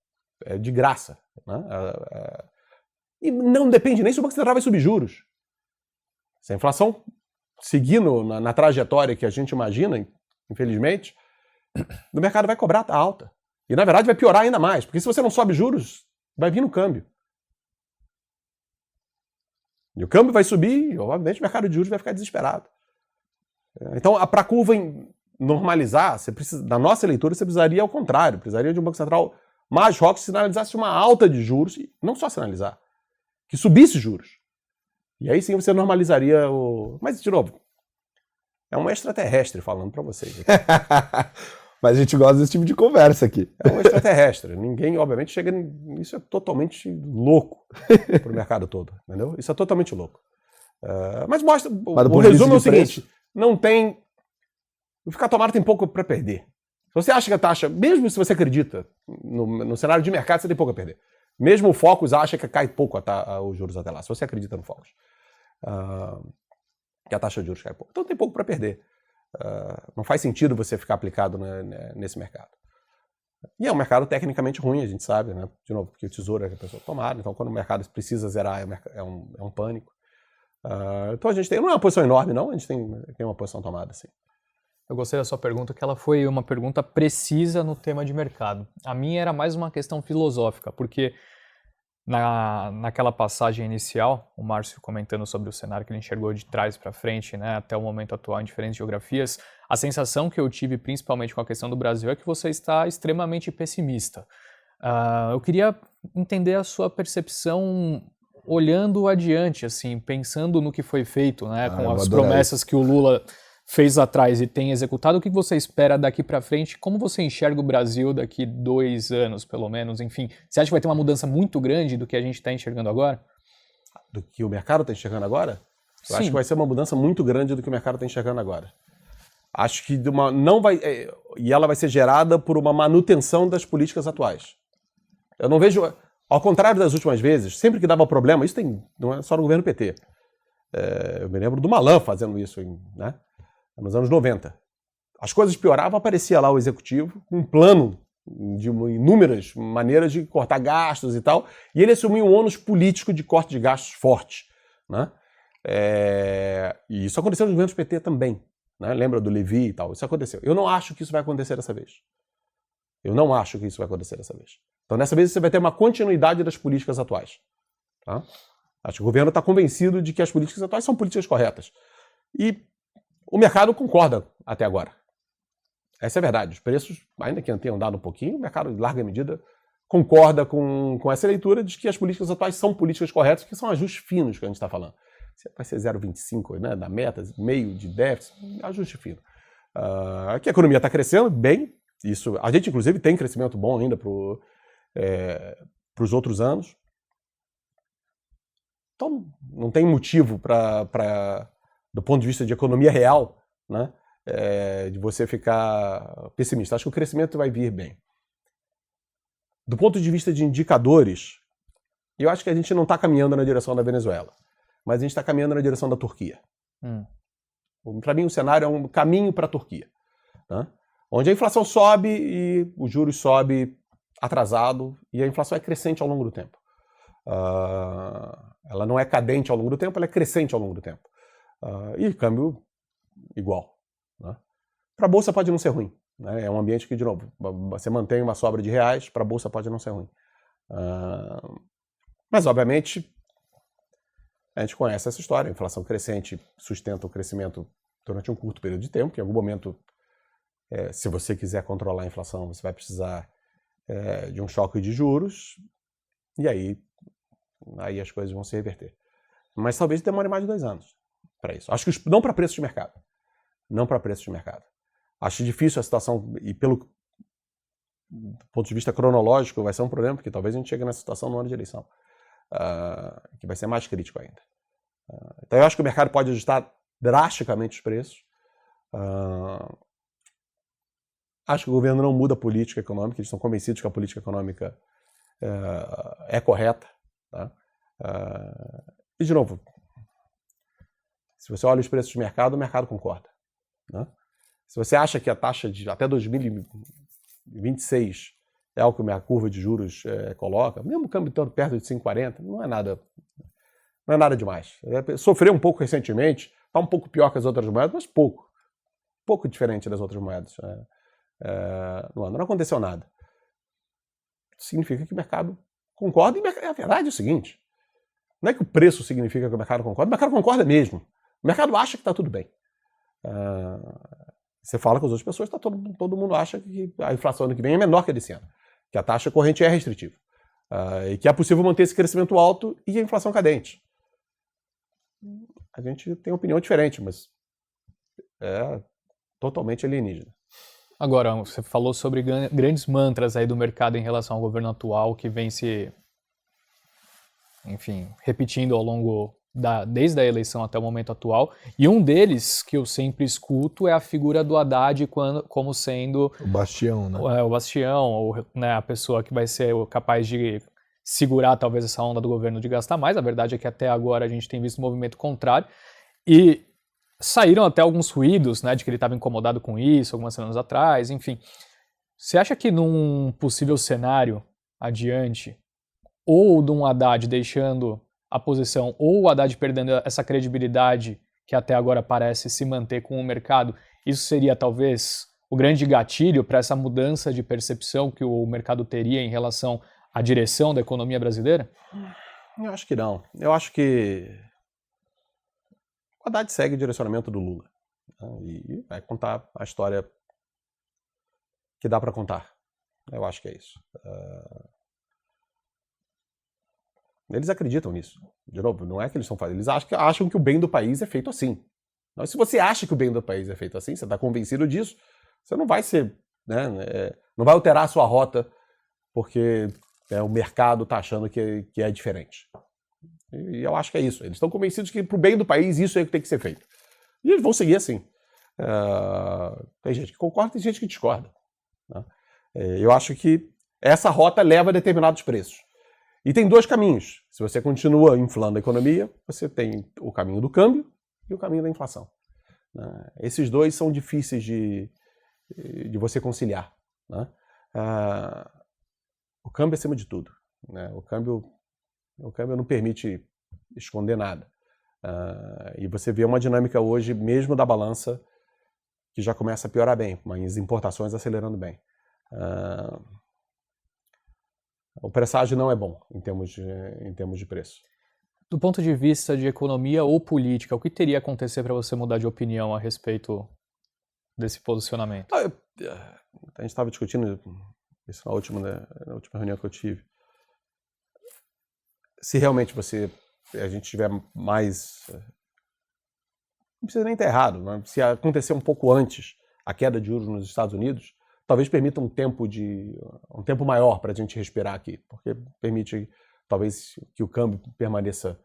é de graça. Né? E não depende nem se o Banco Central vai subir juros. Se a inflação seguindo na trajetória que a gente imagina, infelizmente, o mercado vai cobrar a alta. E, na verdade, vai piorar ainda mais. Porque se você não sobe juros, vai vir no câmbio. E o câmbio vai subir e, obviamente, o mercado de juros vai ficar desesperado. Então, para a curva normalizar, você precisa, na nossa leitura, você precisaria ao contrário. Precisaria de um Banco Central mais rock que sinalizasse uma alta de juros, e não só sinalizar, que subisse juros. E aí sim você normalizaria o... Mas, de novo, é um extraterrestre falando para vocês. Mas a gente gosta desse tipo de conversa aqui. É um extraterrestre. Ninguém, obviamente, chega... Isso é totalmente louco pro mercado todo, entendeu? Isso é totalmente louco. Mas mostra... O resumo é o seguinte, não tem... O ficar tomado tem pouco para perder. Se você acha que a taxa, mesmo se você acredita no cenário de mercado, você tem pouco a perder. Mesmo o Focus acha que cai pouco os juros até lá. Se você acredita no Focus, que a taxa de juros cai pouco. Então tem pouco para perder. Não faz sentido você ficar aplicado nesse mercado. E é um mercado tecnicamente ruim, a gente sabe, né? De novo, porque o tesouro é que a pessoa tomada. Então quando o mercado precisa zerar, é um pânico. Então a gente tem, não é uma posição enorme, não. A gente tem uma posição tomada, assim. Eu gostei da sua pergunta, que ela foi uma pergunta precisa no tema de mercado. A minha era mais uma questão filosófica, porque naquela passagem inicial, o Márcio comentando sobre o cenário que ele enxergou de trás para frente, né, até o momento atual em diferentes geografias, a sensação que eu tive, principalmente com a questão do Brasil, é que você está extremamente pessimista. Eu queria entender a sua percepção olhando adiante, assim, pensando no que foi feito, né, com as promessas que o Lula fez atrás e tem executado. O que você espera daqui para frente? Como você enxerga o Brasil daqui 2 anos, pelo menos? Enfim, você acha que vai ter uma mudança muito grande do que a gente está enxergando agora? Do que o mercado está enxergando agora? Eu Sim. acho que vai ser uma mudança muito grande do que o mercado está enxergando agora. Acho que não vai... E ela vai ser gerada por uma manutenção das políticas atuais. Eu não vejo... Ao contrário das últimas vezes, sempre que dava problema, isso não é só no governo PT. Eu me lembro do Malan fazendo isso, né? Nos anos 90. As coisas pioravam, aparecia lá o executivo com um plano de inúmeras maneiras de cortar gastos e tal, e ele assumiu um ônus político de corte de gastos forte. Né? E isso aconteceu nos governos PT também. Né? Lembra do Levi e tal? Isso aconteceu. Eu não acho que isso vai acontecer dessa vez. Eu não acho que isso vai acontecer dessa vez. Então, dessa vez, você vai ter uma continuidade das políticas atuais. Tá? Acho que o governo está convencido de que as políticas atuais são políticas corretas. E o mercado concorda até agora. Essa é a verdade. Os preços, ainda que tenham dado um pouquinho, o mercado, em larga medida, concorda com essa leitura de que as políticas atuais são políticas corretas, que são ajustes finos que a gente está falando. Vai ser 0,25, né, da meta, meio de déficit, ajuste fino. Que a economia está crescendo bem. Isso, a gente, inclusive, tem crescimento bom ainda para os outros anos. Então, não tem motivo do ponto de vista de economia real, né, de você ficar pessimista. Acho que o crescimento vai vir bem. Do ponto de vista de indicadores, eu acho que a gente não está caminhando na direção da Venezuela, mas a gente está caminhando na direção da Turquia. Para mim, o cenário é um caminho para a Turquia, né, onde a inflação sobe e os juros sobe atrasado e a inflação é crescente ao longo do tempo. Ela não é cadente ao longo do tempo, ela é crescente ao longo do tempo. E câmbio igual. Né? Para a Bolsa pode não ser ruim. Né? É um ambiente que, de novo, você mantém uma sobra de reais, para a Bolsa pode não ser ruim. Mas, obviamente, a gente conhece essa história. A inflação crescente sustenta o crescimento durante um curto período de tempo, que em algum momento, se você quiser controlar a inflação, você vai precisar de um choque de juros, e aí as coisas vão se reverter. Mas talvez demore mais de 2 anos para isso. Acho que não para preço de mercado. Não para preço de mercado. Acho difícil a situação, e pelo ponto de vista cronológico vai ser um problema, porque talvez a gente chegue nessa situação no ano de eleição, que vai ser mais crítico ainda. Então eu acho que o mercado pode ajustar drasticamente os preços. Acho que o governo não muda a política econômica, eles estão convencidos que a política econômica é correta. Tá? E, de novo, Se você olha os preços de mercado, o mercado concorda. Né? Se você acha que a taxa de até 2026 é o que a curva de juros coloca, mesmo o câmbio estando perto de 5,40, não é nada demais. Sofreu um pouco recentemente, está um pouco pior que as outras moedas, mas pouco diferente das outras moedas. Não aconteceu nada. Significa que o mercado concorda, e a verdade é o seguinte, não é que o preço significa que o mercado concorda mesmo. O mercado acha que está tudo bem. Você fala com as outras pessoas, todo mundo acha que a inflação ano que vem é menor que a desse ano, que a taxa corrente é restritiva, e que é possível manter esse crescimento alto e a inflação cadente. A gente tem opinião diferente, mas é totalmente alienígena. Agora, você falou sobre grandes mantras aí do mercado em relação ao governo atual, que vem se, enfim, repetindo ao longo desde a eleição até o momento atual, e um deles que eu sempre escuto é a figura do Haddad como sendo O bastião, né? o bastião, ou, né, a pessoa que vai ser capaz de segurar talvez essa onda do governo de gastar mais. A verdade é que até agora a gente tem visto um movimento contrário, e saíram até alguns ruídos, né, de que ele estava incomodado com isso algumas semanas atrás, enfim. Você acha que num possível cenário adiante, ou de um Haddad deixando a posição, ou o Haddad perdendo essa credibilidade que até agora parece se manter com o mercado, isso seria talvez o grande gatilho para essa mudança de percepção que o mercado teria em relação à direção da economia brasileira? Eu acho que não. Eu acho que o Haddad segue o direcionamento do Lula, né, e vai contar a história que dá para contar. Eu acho que é isso. Eles acreditam nisso. De novo, não é que eles estão fazendo. Eles acham que o bem do país é feito assim. Mas se você acha que o bem do país é feito assim, você está convencido disso, você não vai ser, né, não vai alterar a sua rota porque o mercado está achando que é diferente. E eu acho que é isso. Eles estão convencidos que para o bem do país isso é o que tem que ser feito. E eles vão seguir assim. Tem gente que concorda, tem gente que discorda, né? Eu acho que essa rota leva a determinados preços. E tem dois caminhos. Se você continua inflando a economia, você tem o caminho do câmbio e o caminho da inflação, né? Esses dois são difíceis de você conciliar, né? O câmbio é acima de tudo, né? O câmbio não permite esconder nada. E você vê uma dinâmica hoje, mesmo da balança, que já começa a piorar bem, mas importações acelerando bem. O presságio não é bom em termos de preço. Do ponto de vista de economia ou política, o que teria que acontecer para você mudar de opinião a respeito desse posicionamento? A gente estava discutindo isso na última reunião que eu tive. Se realmente a gente tiver mais... Não precisa nem estar errado, né? Se acontecer um pouco antes a queda de juros nos Estados Unidos, talvez permita um tempo maior para a gente respirar aqui, porque permite talvez que o câmbio permaneça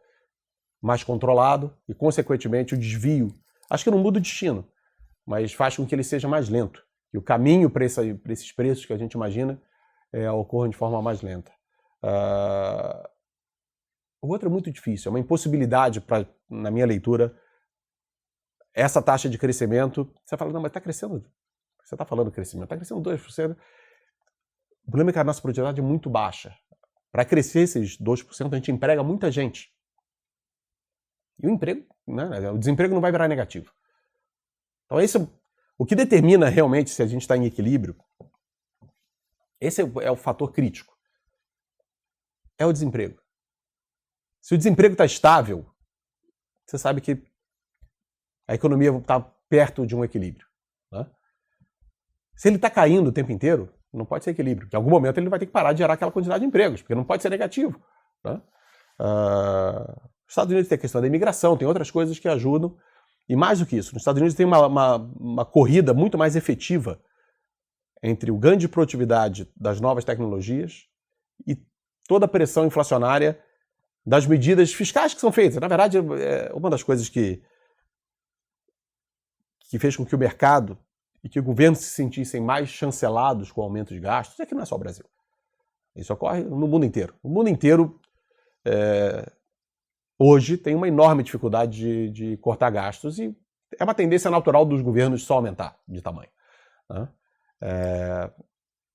mais controlado e, consequentemente, o desvio, acho que não muda o destino, mas faz com que ele seja mais lento, e o caminho para esses preços que a gente imagina ocorra de forma mais lenta. O outro é muito difícil, é uma impossibilidade, na minha leitura, essa taxa de crescimento. Você fala, não, mas está crescendo. Você está falando crescimento, está crescendo 2%. O problema é que a nossa produtividade é muito baixa. Para crescer esses 2%, a gente emprega muita gente. E o desemprego não vai virar negativo. Então, o que determina realmente se a gente está em equilíbrio, esse é o fator crítico. É o desemprego. Se o desemprego está estável, você sabe que a economia está perto de um equilíbrio, né? Se ele está caindo o tempo inteiro, não pode ser equilíbrio. Em algum momento ele vai ter que parar de gerar aquela quantidade de empregos, porque não pode ser negativo, né? Os Estados Unidos tem a questão da imigração, tem outras coisas que ajudam. E mais do que isso, nos Estados Unidos tem uma corrida muito mais efetiva entre o ganho de produtividade das novas tecnologias e toda a pressão inflacionária das medidas fiscais que são feitas. Na verdade, uma das coisas que fez com que o mercado e que o governo se sentissem mais chancelados com o aumento de gastos, é que não é só o Brasil. Isso ocorre no mundo inteiro. No mundo inteiro, hoje tem uma enorme dificuldade de cortar gastos e é uma tendência natural dos governos só aumentar de tamanho, né?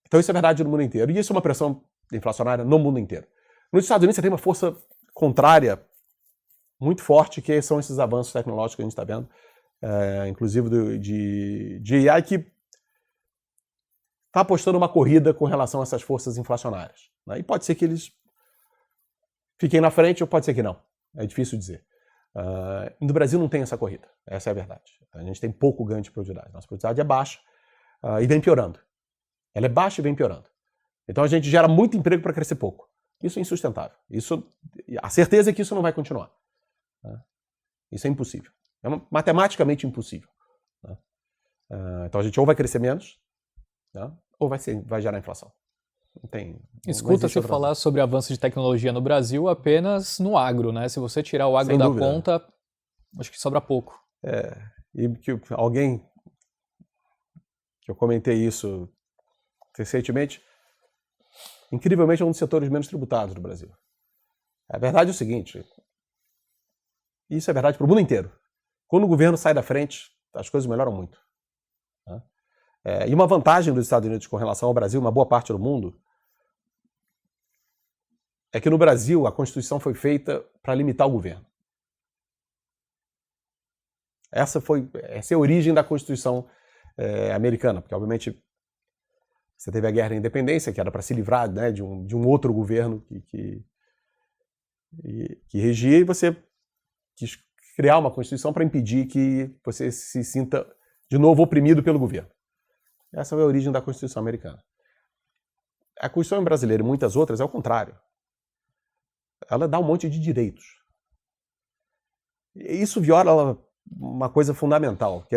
Então isso é verdade no mundo inteiro. E isso é uma pressão inflacionária no mundo inteiro. Nos Estados Unidos você tem uma força contrária muito forte, que são esses avanços tecnológicos que a gente está vendo, inclusive de AI, que está apostando uma corrida com relação a essas forças inflacionárias, né? E pode ser que eles fiquem na frente ou pode ser que não. É difícil dizer. No Brasil não tem essa corrida, essa é a verdade. A gente tem pouco ganho de produtividade. Nossa produtividade é baixa e vem piorando. Ela é baixa e vem piorando. Então a gente gera muito emprego para crescer pouco. Isso é insustentável. A certeza é que isso não vai continuar, né? Isso é impossível. É matematicamente impossível, né? Então a gente ou vai crescer menos, né, ou vai gerar inflação. Escuta-se falar sobre avanço de tecnologia no Brasil apenas no agro, né? Se você tirar o agro Sem da dúvida. conta, acho que sobra pouco. E que alguém que eu comentei isso recentemente, incrivelmente é um dos setores menos tributados do Brasil. A verdade é o seguinte, isso é verdade para o mundo inteiro. Quando o governo sai da frente, as coisas melhoram muito, né? E uma vantagem dos Estados Unidos com relação ao Brasil, uma boa parte do mundo, é que no Brasil a Constituição foi feita para limitar o governo. Essa é a origem da Constituição americana, porque obviamente você teve a Guerra da Independência, que era para se livrar, né, de um outro governo que regia, e você quis criar uma Constituição para impedir que você se sinta de novo oprimido pelo governo. Essa é a origem da Constituição americana. A Constituição brasileira e muitas outras é o contrário. Ela dá um monte de direitos. E isso viola uma coisa fundamental, que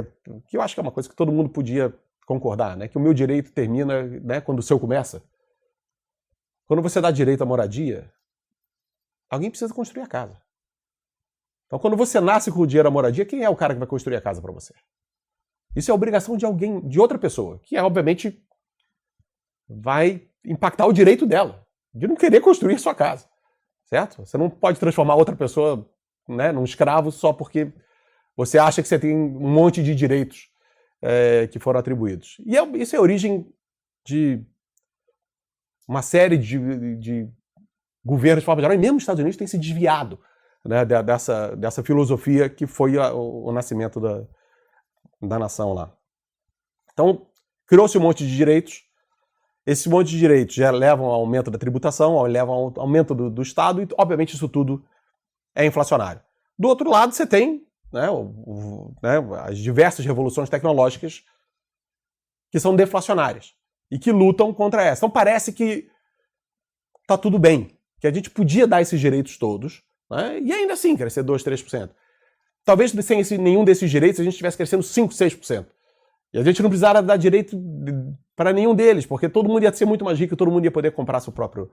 eu acho que é uma coisa que todo mundo podia concordar, né? Que o meu direito termina, né, quando o seu começa. Quando você dá direito à moradia, alguém precisa construir a casa. Então, quando você nasce com o dinheiro à moradia, quem é o cara que vai construir a casa para você? Isso é obrigação de alguém, de outra pessoa, que obviamente vai impactar o direito dela, de não querer construir sua casa, certo? Você não pode transformar outra pessoa, né, num escravo só porque você acha que você tem um monte de direitos que foram atribuídos. E isso é a origem de uma série de governos de forma geral, e mesmo os Estados Unidos têm se desviado, né, dessa filosofia que foi o nascimento da nação lá. Então, criou-se um monte de direitos. Esse monte de direitos já levam ao aumento da tributação, levam ao aumento do Estado, e obviamente isso tudo é inflacionário. Do outro lado, você tem, né, as diversas revoluções tecnológicas que são deflacionárias e que lutam contra essa. Então parece que está tudo bem, que a gente podia dar esses direitos todos, né, e ainda assim crescer 2%, 3%. Talvez sem nenhum desses direitos a gente estivesse crescendo 5%, 6%. E a gente não precisava dar direito para nenhum deles, porque todo mundo ia ser muito mais rico, todo mundo ia poder comprar seu próprio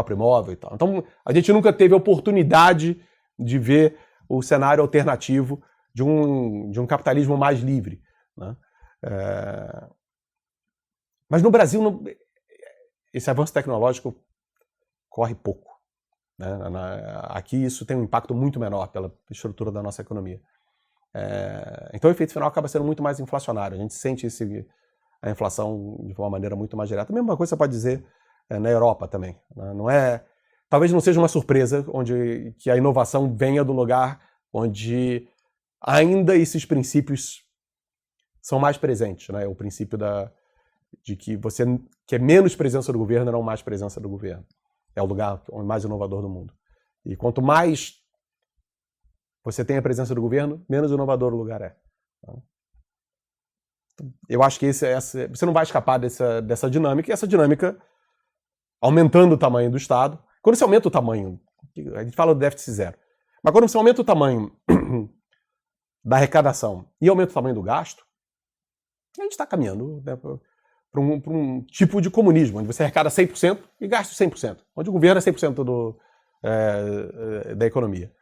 imóvel e tal. Então a gente nunca teve a oportunidade de ver o cenário alternativo de um capitalismo mais livre, né? Mas no Brasil esse avanço tecnológico corre pouco, né? Aqui isso tem um impacto muito menor pela estrutura da nossa economia. Então o efeito final acaba sendo muito mais inflacionário. A gente sente a inflação de uma maneira muito mais direta. A mesma coisa você pode dizer na Europa também, né? Talvez não seja uma surpresa que a inovação venha do lugar onde ainda esses princípios são mais presentes, né? O princípio de que você quer menos presença do governo, não mais presença do governo. É o lugar mais inovador do mundo. E quanto mais você tem a presença do governo, menos inovador o lugar é. Eu acho que você não vai escapar dessa dinâmica, e essa dinâmica, aumentando o tamanho do Estado. Quando você aumenta o tamanho, a gente fala do déficit zero, mas quando você aumenta o tamanho da arrecadação e aumenta o tamanho do gasto, a gente está caminhando, né, para um tipo de comunismo, onde você arrecada 100% e gasta 100%, onde o governo é 100% da economia.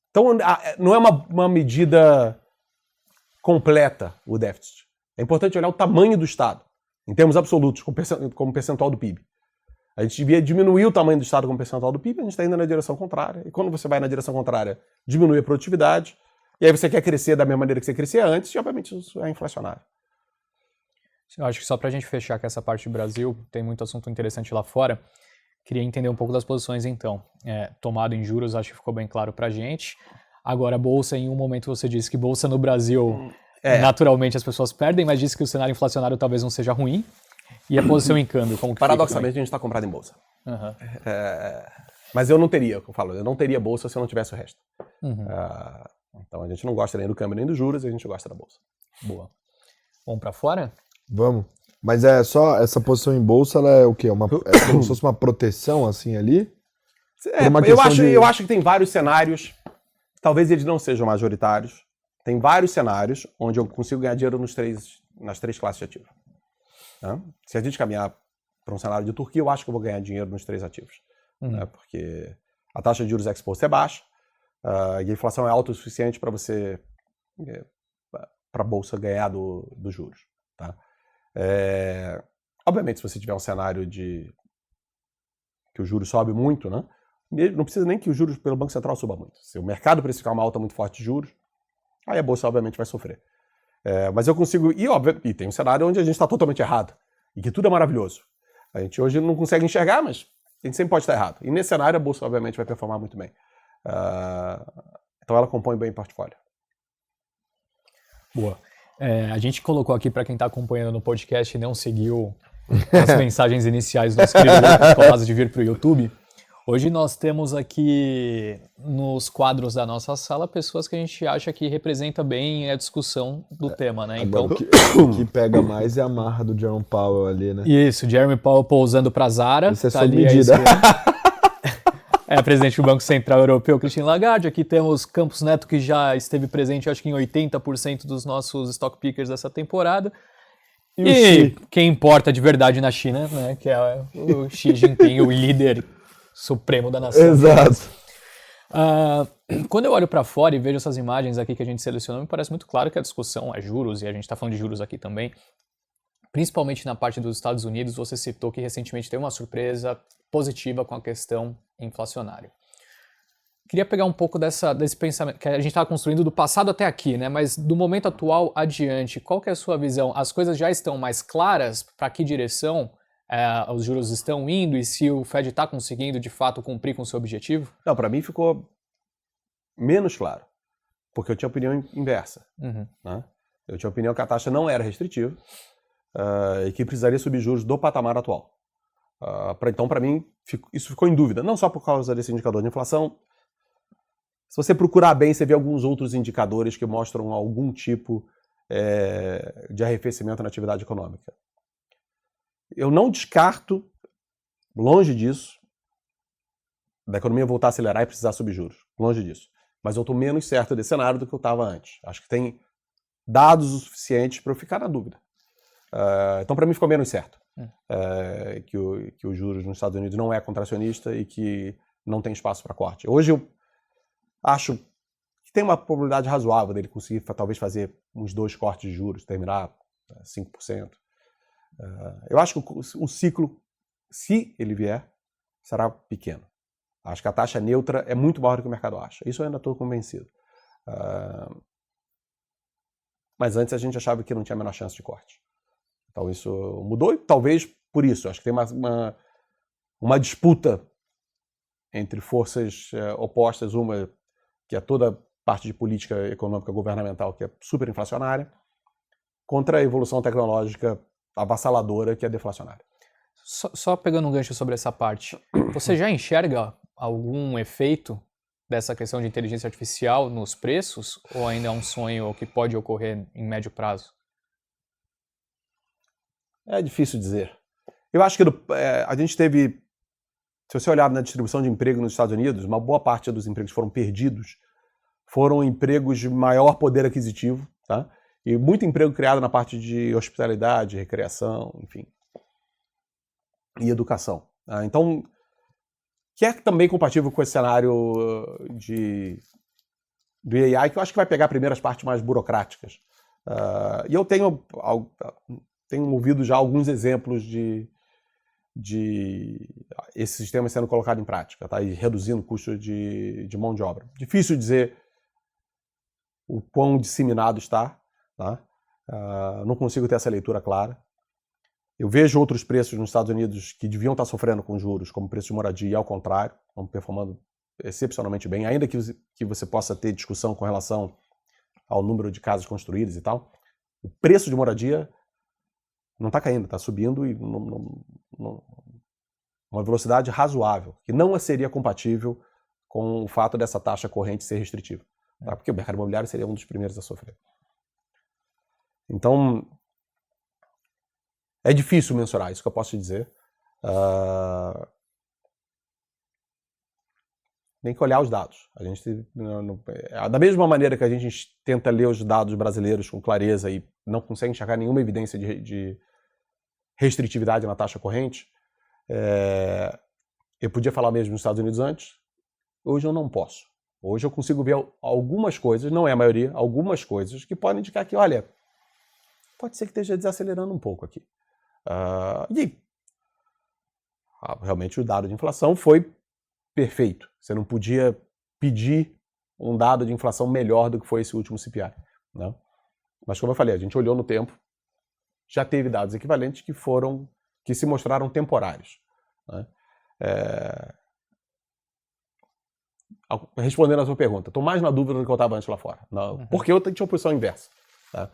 Então não é uma medida completa o déficit. É importante olhar o tamanho do Estado, em termos absolutos, como percentual do PIB. A gente devia diminuir o tamanho do Estado como percentual do PIB, a gente está indo na direção contrária. E quando você vai na direção contrária, diminui a produtividade, e aí você quer crescer da mesma maneira que você crescia antes, e obviamente isso é inflacionário. Eu acho que só para a gente fechar com essa parte do Brasil, tem muito assunto interessante lá fora. Queria entender um pouco das posições então. Tomada em juros, acho que ficou bem claro para a gente. Agora, bolsa, em um momento você disse que bolsa no Brasil, naturalmente as pessoas perdem, mas disse que o cenário inflacionário talvez não seja ruim. E a posição em câmbio, como que paradoxalmente, a gente está comprado em bolsa. Uhum. Mas eu não teria, como eu falo, eu não teria bolsa se eu não tivesse o resto. Uhum. Então a gente não gosta nem do câmbio nem dos juros, a gente gosta da bolsa. Boa. Vamos para fora? Vamos. Mas é só essa posição em bolsa, ela é o quê? É como se fosse uma proteção assim ali? Eu acho que tem vários cenários, talvez eles não sejam majoritários, tem vários cenários onde eu consigo ganhar dinheiro nas três classes de ativo. Se a gente caminhar para um cenário de Turquia, eu acho que eu vou ganhar dinheiro nos 3 ativos. Porque a taxa de juros ex-post é baixa e a inflação é alta o suficiente para você, para a bolsa ganhar dos juros. Tá? Obviamente, se você tiver um cenário de que o juros sobe muito, né? Não precisa nem que o juros pelo Banco Central suba muito. Se o mercado precificar uma alta muito forte de juros, aí a bolsa obviamente vai sofrer. Mas eu consigo... E tem um cenário onde a gente está totalmente errado. E que tudo é maravilhoso. A gente hoje não consegue enxergar, mas a gente sempre pode estar errado. E nesse cenário a bolsa obviamente vai performar muito bem. Então ela compõe bem o portfólio. Boa. A gente colocou aqui, para quem está acompanhando no podcast e não seguiu as mensagens iniciais do nosso querido Tomás de vir para o YouTube, hoje nós temos aqui nos quadros da nossa sala pessoas que a gente acha que representa bem a discussão do tema, né? Então, o que pega mais é a marra do Jerome Powell ali, né? Isso, Jeremy Powell pousando para Zara. Isso é tá sob ali medida. Presidente do Banco Central Europeu, Christine Lagarde. Aqui temos Campos Neto, que já esteve presente, acho que em 80% dos nossos stock pickers dessa temporada. E quem importa de verdade na China, né? Que é o Xi Jinping, o líder supremo da nação. Exato. Quando eu olho para fora e vejo essas imagens aqui que a gente selecionou, me parece muito claro que a discussão é juros, e a gente está falando de juros aqui também. Principalmente na parte dos Estados Unidos, você citou que recentemente teve uma surpresa positiva com a questão inflacionária. Queria pegar um pouco desse pensamento que a gente estava construindo do passado até aqui, né? Mas do momento atual adiante, qual que é a sua visão? As coisas já estão mais claras para que direção os juros estão indo e se o Fed está conseguindo de fato cumprir com o seu objetivo? Não, para mim ficou menos claro, porque eu tinha opinião inversa. Né? Eu tinha a opinião que a taxa não era restritiva e que precisaria subir juros do patamar atual. Então, para mim, isso ficou em dúvida, não só por causa desse indicador de inflação. Se você procurar bem, você vê alguns outros indicadores que mostram algum tipo de arrefecimento na atividade econômica. Eu não descarto, longe disso, da economia voltar a acelerar e precisar subir juros. Longe disso. Mas eu estou menos certo desse cenário do que eu estava antes. Acho que tem dados o suficiente para eu ficar na dúvida. Então, para mim, ficou menos certo que o juros nos Estados Unidos não é contracionista e que não tem espaço para corte. Hoje eu acho que tem uma probabilidade razoável dele conseguir talvez fazer uns 2 cortes de juros, terminar 5%. Eu acho que o ciclo, se ele vier, será pequeno. Acho que a taxa neutra é muito maior do que o mercado acha. Isso eu ainda estou convencido. Mas antes a gente achava que não tinha a menor chance de corte. Então isso mudou e talvez por isso. Acho que tem uma disputa entre forças opostas. Uma que é toda parte de política econômica governamental, que é super inflacionária, contra a evolução tecnológica avassaladora, que é deflacionária. Só pegando um gancho sobre essa parte, você já enxerga algum efeito dessa questão de inteligência artificial nos preços, ou ainda é um sonho que pode ocorrer em médio prazo? É difícil dizer. Eu acho que a gente teve, se você olhar na distribuição de emprego nos Estados Unidos, uma boa parte dos empregos que foram perdidos foram empregos de maior poder aquisitivo, tá? E muito emprego criado na parte de hospitalidade, recreação, enfim, e educação. Então, que é também compatível com esse cenário do AI, que eu acho que vai pegar primeiro as partes mais burocráticas. E eu tenho ouvido já alguns exemplos de esse sistema sendo colocado em prática, tá? E reduzindo o custo de mão de obra. Difícil dizer o quão disseminado está, tá? Não consigo ter essa leitura clara. Eu vejo outros preços nos Estados Unidos que deviam estar sofrendo com juros, como preço de moradia, e ao contrário, estão performando excepcionalmente bem, ainda que você possa ter discussão com relação ao número de casas construídas e tal. O preço de moradia não está caindo, está subindo e uma velocidade razoável, que não seria compatível com o fato dessa taxa corrente ser restritiva, tá? Porque o mercado imobiliário seria um dos primeiros a sofrer. Então, é difícil mensurar, isso que eu posso te dizer. Tem que olhar os dados. A gente, da mesma maneira que a gente tenta ler os dados brasileiros com clareza e não consegue enxergar nenhuma evidência de restritividade na taxa corrente, eu podia falar mesmo nos Estados Unidos antes, hoje eu não posso. Hoje eu consigo ver algumas coisas, não é a maioria, algumas coisas que podem indicar que, olha, pode ser que esteja desacelerando um pouco aqui. Realmente o dado de inflação foi perfeito. Você não podia pedir um dado de inflação melhor do que foi esse último CPI, né? Mas como eu falei, a gente olhou no tempo, já teve dados equivalentes que se mostraram temporários, né? Respondendo a sua pergunta, estou mais na dúvida do que eu estava antes lá fora, porque eu tinha uma posição inversa, tá?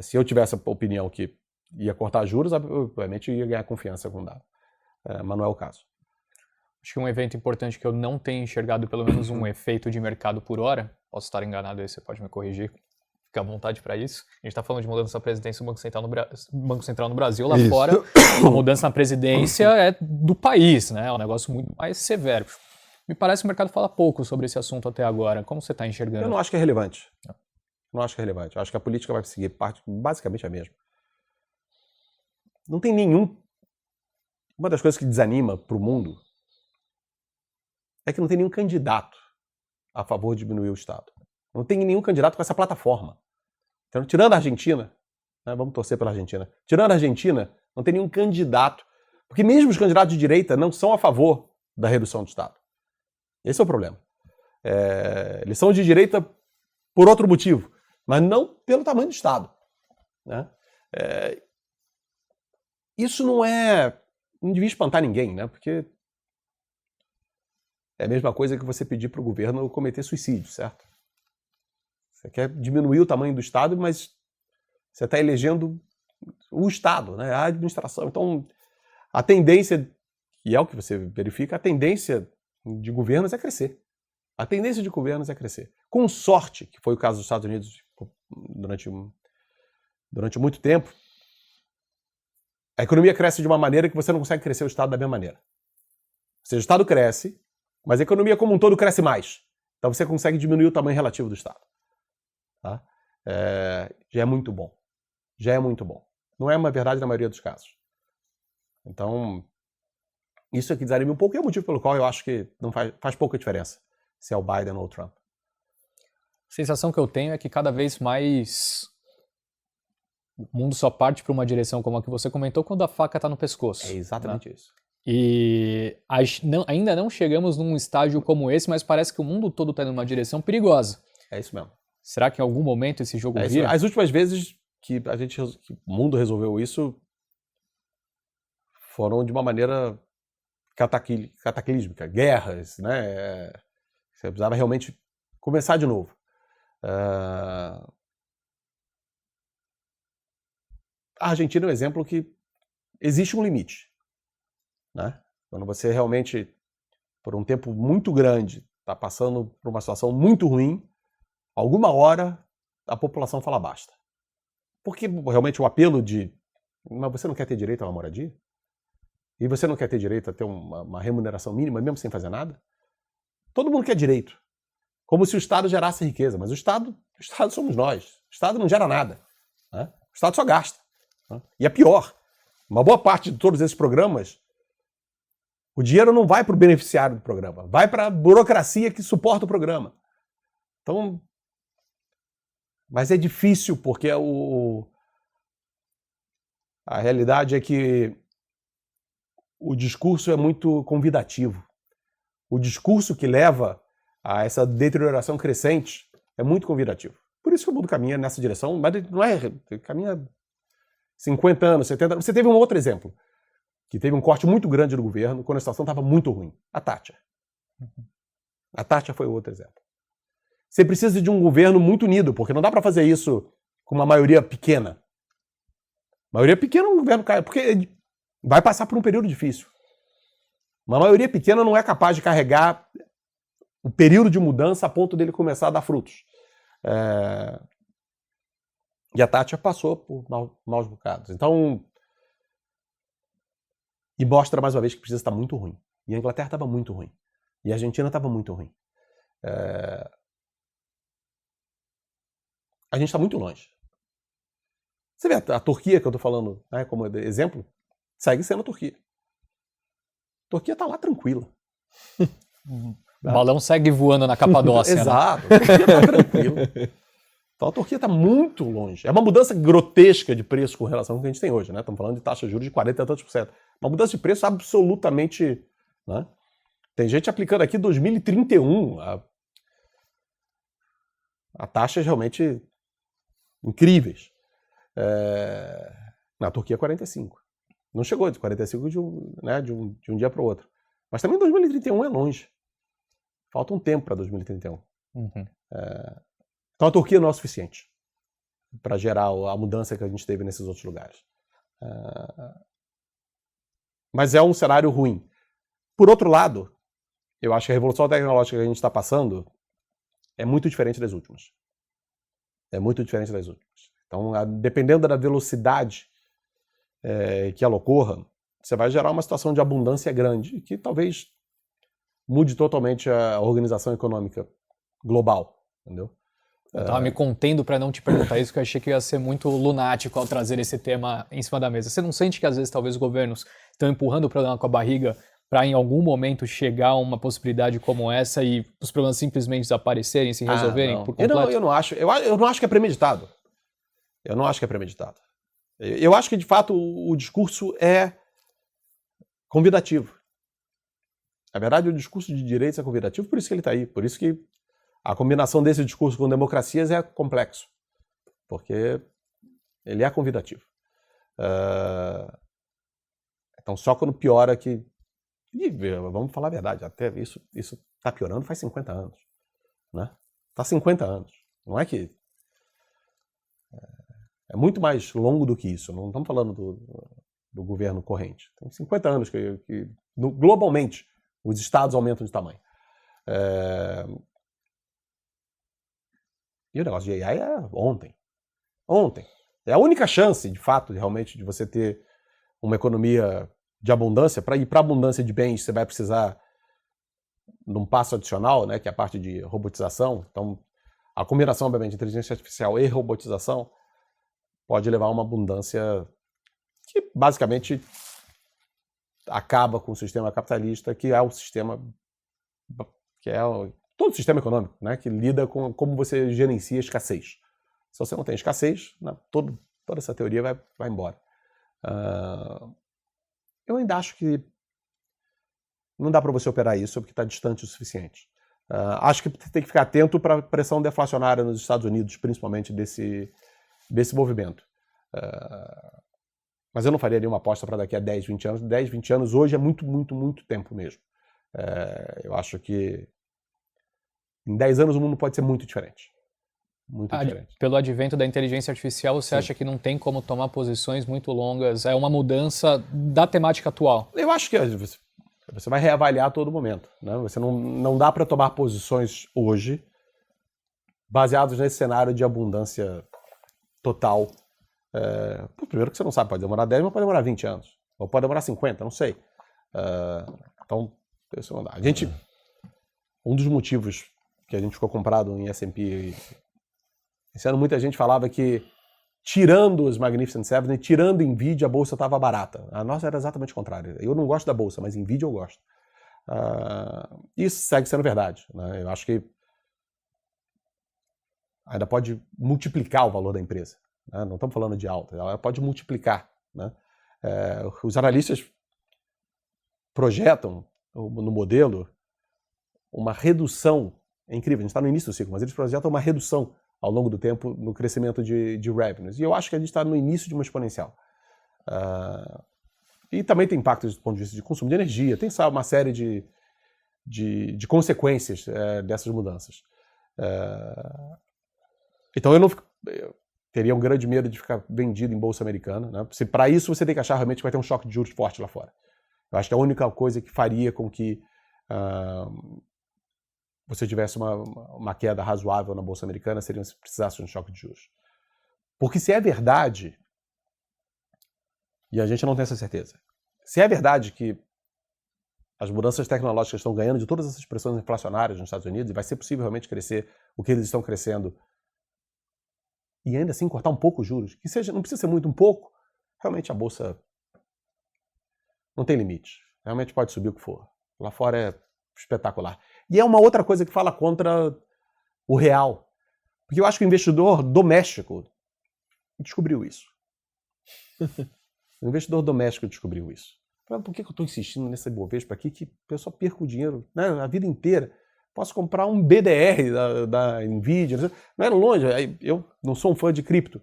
Se eu tivesse a opinião que ia cortar juros, obviamente ia ganhar confiança com o dado, mas não é o caso. Acho que um evento importante que eu não tenho enxergado pelo menos um efeito de mercado por hora, posso estar enganado aí, você pode me corrigir, fica à vontade para isso. A gente está falando de mudança na presidência do Banco Central no Brasil, lá fora a mudança na presidência é do país, né? É um negócio muito mais severo. Me parece que o mercado fala pouco sobre esse assunto até agora. Como você está enxergando? Eu não acho que é relevante. Não acho que é relevante. Eu acho que a política vai seguir basicamente a mesma. Não tem nenhum... Uma das coisas que desanima para o mundo é que não tem nenhum candidato a favor de diminuir o Estado. Não tem nenhum candidato com essa plataforma. Então, tirando a Argentina, né, vamos torcer pela Argentina, tirando a Argentina, não tem nenhum candidato, porque mesmo os candidatos de direita não são a favor da redução do Estado. Esse é o problema. Eles são de direita por outro motivo, mas não pelo tamanho do Estado, né? Isso não devia espantar ninguém, né? Porque é a mesma coisa que você pedir para o governo cometer suicídio, certo? Você quer diminuir o tamanho do Estado, mas você está elegendo o Estado, né? A administração. Então, a tendência, e é o que você verifica, a tendência de governos é crescer. A tendência de governos é crescer. Com sorte, que foi o caso dos Estados Unidos durante muito tempo, a economia cresce de uma maneira que você não consegue crescer o Estado da mesma maneira. Ou seja, o Estado cresce, mas a economia como um todo cresce mais. Então você consegue diminuir o tamanho relativo do Estado. Tá? Já é muito bom. Já é muito bom. Não é uma verdade na maioria dos casos. Então, isso aqui desanima um pouco e é o motivo pelo qual eu acho que não faz pouca diferença se é o Biden ou o Trump. A sensação que eu tenho é que cada vez mais o mundo só parte para uma direção como a que você comentou quando a faca está no pescoço. É exatamente isso. E ainda não chegamos num estágio como esse, mas parece que o mundo todo está numa direção perigosa. É isso mesmo. Será que em algum momento esse jogo vira? As últimas vezes que que o mundo resolveu isso foram de uma maneira cataclísmica, guerras, né? Você precisava realmente começar de novo. A Argentina é um exemplo que existe um limite, né? Quando você realmente, por um tempo muito grande, está passando por uma situação muito ruim, alguma hora a população fala basta. Porque realmente o apelo mas você não quer ter direito a uma moradia? E você não quer ter direito a ter uma remuneração mínima, mesmo sem fazer nada? Todo mundo quer direito. Como se o Estado gerasse riqueza. Mas o Estado somos nós. O Estado não gera nada, né? O Estado só gasta, né? E é pior. Uma boa parte de todos esses programas, o dinheiro não vai para o beneficiário do programa. Vai para a burocracia que suporta o programa. Então, mas é difícil porque a realidade é que o discurso é muito convidativo. O discurso que leva a essa deterioração crescente é muito convidativo. Por isso que o mundo caminha nessa direção, mas não é... caminha 50 anos, 70 anos. Você teve um outro exemplo, que teve um corte muito grande no governo quando a situação estava muito ruim. A Thatcher. A Thatcher foi outro exemplo. Você precisa de um governo muito unido, porque não dá para fazer isso com uma maioria pequena. Maioria pequena um governo cai, porque vai passar por um período difícil. Uma maioria pequena não é capaz de carregar o período de mudança a ponto dele começar a dar frutos. E a Thatcher passou por maus bocados. Então, e mostra mais uma vez que precisa estar muito ruim. E a Inglaterra estava muito ruim. E a Argentina estava muito ruim. A gente está muito longe. Você vê a Turquia, que eu estou falando, né, como exemplo, segue sendo a Turquia. A Turquia está lá tranquila. O balão segue voando na Capadócia. Exato, a Turquia está tranquila. Então a Turquia está muito longe. É uma mudança grotesca de preço com relação ao que a gente tem hoje, né? Estamos falando de taxa de juros de 40 e tantos por cento. Uma mudança de preço absolutamente... Né? Tem gente aplicando aqui 2031 a taxas realmente incríveis. Na Turquia, 45. Não chegou de 45 de um dia para o outro. Mas também 2031 é longe. Falta um tempo para 2031. Então a Turquia não é o suficiente para gerar a mudança que a gente teve nesses outros lugares. Mas é um cenário ruim. Por outro lado, eu acho que a revolução tecnológica que a gente está passando é muito diferente das últimas. É muito diferente das últimas. Então, dependendo da velocidade que ela ocorra, você vai gerar uma situação de abundância grande que talvez mude totalmente a organização econômica global, entendeu? Eu tava me contendo para não te perguntar isso, porque eu achei que ia ser muito lunático ao trazer esse tema em cima da mesa. Você não sente que às vezes talvez os governos estão empurrando o problema com a barriga para em algum momento chegar a uma possibilidade como essa e os problemas simplesmente desaparecerem, se resolverem por completo? Eu não acho. Eu não acho que é premeditado. Eu não acho que é premeditado. Eu acho que, de fato, o discurso é convidativo. Na verdade, o discurso de direitos é convidativo, por isso que ele está aí. Por isso que a combinação desse discurso com democracias é complexo. Porque ele é convidativo. Então, só quando piora que... E, vamos falar a verdade, até isso está piorando faz 50 anos. Né? Está 50 anos. Não é que... É muito mais longo do que isso. Não estamos falando do governo corrente. Tem 50 anos que globalmente, os estados aumentam de tamanho. E o negócio de AI é ontem. Ontem. É a única chance, de fato, realmente, de você ter uma economia de abundância. Para ir para a abundância de bens, você vai precisar de um passo adicional, né, que é a parte de robotização. Então, a combinação, obviamente, de inteligência artificial e robotização pode levar a uma abundância que, basicamente, acaba com o sistema capitalista, que é o sistema... que é todo o sistema econômico, né, que lida com como você gerencia a escassez. Se você não tem escassez, toda essa teoria vai embora. Eu ainda acho que não dá para você operar isso porque está distante o suficiente. Acho que tem que ficar atento para a pressão deflacionária nos Estados Unidos, principalmente desse movimento. Mas eu não faria nenhuma aposta para daqui a 10, 20 anos. 10, 20 anos hoje é muito, muito, muito tempo mesmo. Eu acho que em 10 anos o mundo pode ser muito diferente. Muito diferente. Pelo advento da inteligência artificial, você acha que não tem como tomar posições muito longas? É uma mudança da temática atual? Eu acho que você vai reavaliar a todo momento. Né? Você não dá para tomar posições hoje baseados nesse cenário de abundância total. Primeiro que você não sabe, pode demorar 10, mas pode demorar 20 anos. Ou pode demorar 50, não sei. Então, isso não dá. Um dos motivos que a gente ficou comprado em S&P esse ano, muita gente falava que tirando os Magnificent Seven e tirando Nvidia, a bolsa estava barata. A nossa era exatamente o contrário. Eu não gosto da bolsa, mas Nvidia eu gosto. Isso segue sendo verdade. Né? Eu acho que ainda pode multiplicar o valor da empresa. Né? Não estamos falando de alta, ela pode multiplicar. Né? Os analistas projetam no modelo uma redução, é incrível, a gente está no início do ciclo, mas eles projetam uma redução ao longo do tempo no crescimento de revenues. E eu acho que a gente está no início de uma exponencial. E também tem impactos do ponto de vista de consumo de energia, tem uma série de consequências dessas mudanças. Então eu teria um grande medo de ficar vendido em bolsa americana, né? Para isso você tem que achar realmente que vai ter um choque de juros forte lá fora. Eu acho que a única coisa que faria com que você tivesse uma queda razoável na bolsa americana seria se precisasse de um choque de juros. Porque se é verdade, e a gente não tem essa certeza, se é verdade que as mudanças tecnológicas estão ganhando de todas essas pressões inflacionárias nos Estados Unidos e vai ser possível realmente crescer o que eles estão crescendo e ainda assim cortar um pouco os juros, que seja, não precisa ser muito, um pouco, realmente a bolsa não tem limite. Realmente pode subir o que for. Lá fora é espetacular. E é uma outra coisa que fala contra o real. Porque eu acho que o investidor doméstico descobriu isso. O investidor doméstico descobriu isso. Por que eu estou insistindo nessa Ibovespa aqui que eu só perco dinheiro, né, a vida inteira? Posso comprar um BDR da Nvidia. Não era longe, eu não sou um fã de cripto.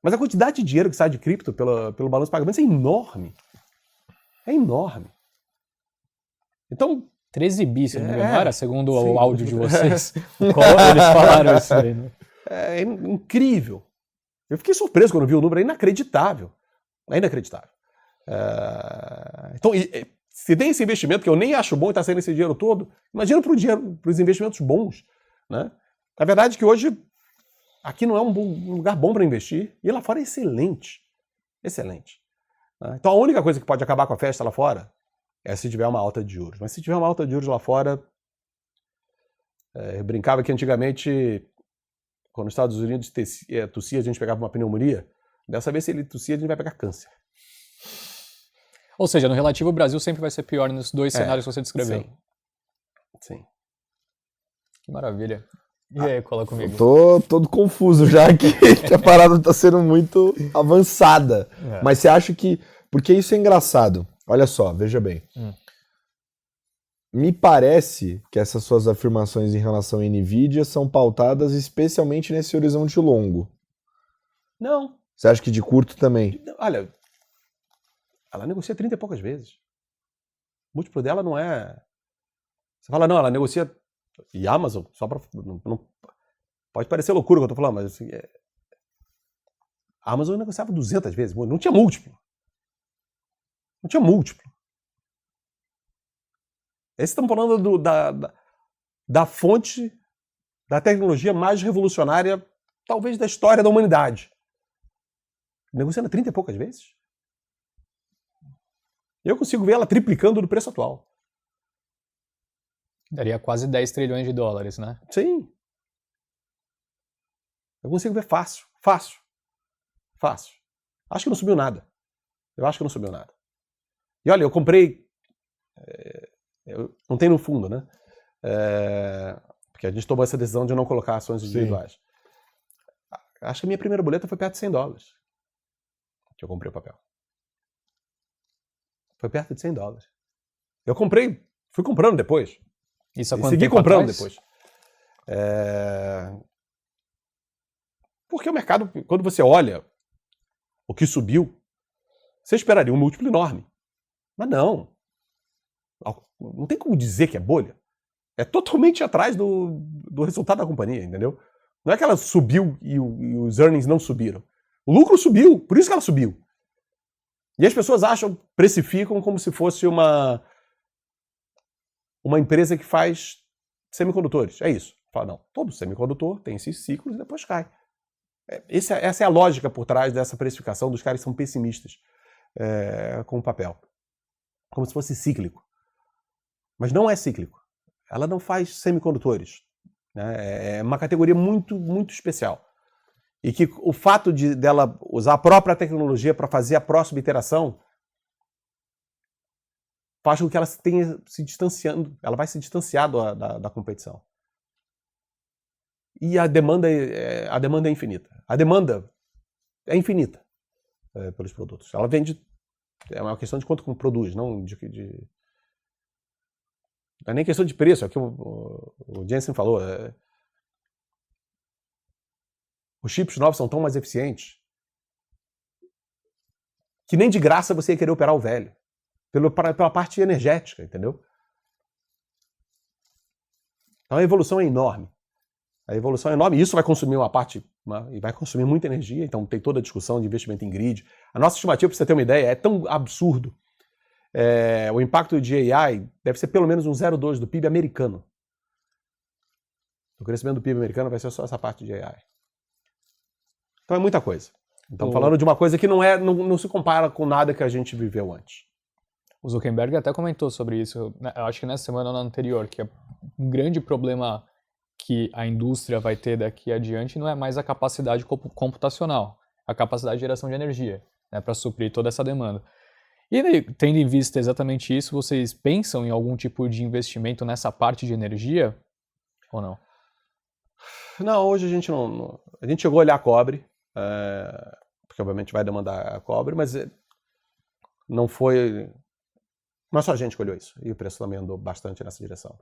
Mas a quantidade de dinheiro que sai de cripto pelo balanço de pagamentos é enorme. É enorme. Então... 13 bi, se não me engano, era, segundo sim. O áudio de vocês. Eles falaram isso aí, né? É incrível. Eu fiquei surpreso quando vi o número, é inacreditável. É inacreditável. Então, se tem esse investimento que eu nem acho bom e está saindo esse dinheiro todo, imagina para os investimentos bons. Né? A verdade é que hoje aqui não é um lugar bom para investir e lá fora é excelente. Excelente. Então a única coisa que pode acabar com a festa lá fora é se tiver uma alta de juros. Mas se tiver uma alta de juros lá fora, eu brincava que antigamente, quando os Estados Unidos tossia, a gente pegava uma pneumonia. Dessa vez, se ele tossia, a gente vai pegar câncer. Ou seja, no relativo, o Brasil sempre vai ser pior nos dois cenários que você descreveu. Sim. Que maravilha. E aí, cola comigo. Eu tô todo confuso já aqui, que a parada tá sendo muito avançada. Mas você acha que... Porque isso é engraçado. Olha só, veja bem. Me parece que essas suas afirmações em relação à Nvidia são pautadas especialmente nesse horizonte longo. Não. Você acha que de curto também? Olha, ela negocia 30 e poucas vezes. O múltiplo dela não é... Você fala, não, ela negocia... E Amazon, só para... Não... Pode parecer loucura o que eu tô falando, mas assim... A Amazon negociava 200 vezes. Não tinha múltiplo. Não tinha múltiplo. Esses estão falando da fonte da tecnologia mais revolucionária, talvez, da história da humanidade. Negociando 30 e poucas vezes. Eu consigo ver ela triplicando do preço atual. Daria quase 10 trilhões de dólares, né? Sim. Eu consigo ver fácil. Fácil. Fácil. Acho que não subiu nada. Eu acho que não subiu nada. E olha, eu comprei... não tem no fundo, né? Porque a gente tomou essa decisão de não colocar ações individuais. Sim. Acho que a minha primeira boleta foi perto de $100. Que eu comprei o papel. Foi perto de $100. Eu comprei, fui comprando depois. Isso há e quanto segui tempo comprando atrás? depois. Porque o mercado, quando você olha o que subiu, você esperaria um múltiplo enorme. Mas não. Não tem como dizer que é bolha. É totalmente atrás do resultado da companhia, entendeu? Não é que ela subiu e os earnings não subiram. O lucro subiu, por isso que ela subiu. E as pessoas precificam como se fosse uma empresa que faz semicondutores. É isso. Fala, não, todo semicondutor tem esses ciclos e depois cai. Essa é a lógica por trás dessa precificação dos caras que são pessimistas com o papel. Como se fosse cíclico. Mas não é cíclico. Ela não faz semicondutores. Né? É uma categoria muito, muito especial. E que o fato dela usar a própria tecnologia para fazer a próxima iteração faz com que ela tenha se distanciando, ela vai se distanciar da competição. E a demanda é infinita. A demanda é infinita pelos produtos. Ela vende, é uma questão de quanto produz, não de Não é nem questão de preço, é o que o Jensen falou. Os chips novos são tão mais eficientes que nem de graça você ia querer operar o velho. Pela parte energética, entendeu? Então a evolução é enorme. A evolução é enorme e isso vai consumir uma parte, e vai consumir muita energia, então tem toda a discussão de investimento em grid. A nossa estimativa, para você ter uma ideia, é tão absurdo. O impacto de AI deve ser pelo menos um 0,2 do PIB americano. O crescimento do PIB americano vai ser só essa parte de AI. Então é muita coisa. Estamos falando de uma coisa que não se compara com nada que a gente viveu antes. O Zuckerberg até comentou sobre isso, eu acho que nessa semana ou na anterior, que um grande problema que a indústria vai ter daqui adiante não é mais a capacidade computacional, a capacidade de geração de energia, né, para suprir toda essa demanda. E tendo em vista exatamente isso, vocês pensam em algum tipo de investimento nessa parte de energia ou não? Não, hoje a gente não. A gente chegou a olhar cobre, porque obviamente vai demandar cobre, mas não foi. Não é só a gente que olhou isso, e o preço também andou bastante nessa direção.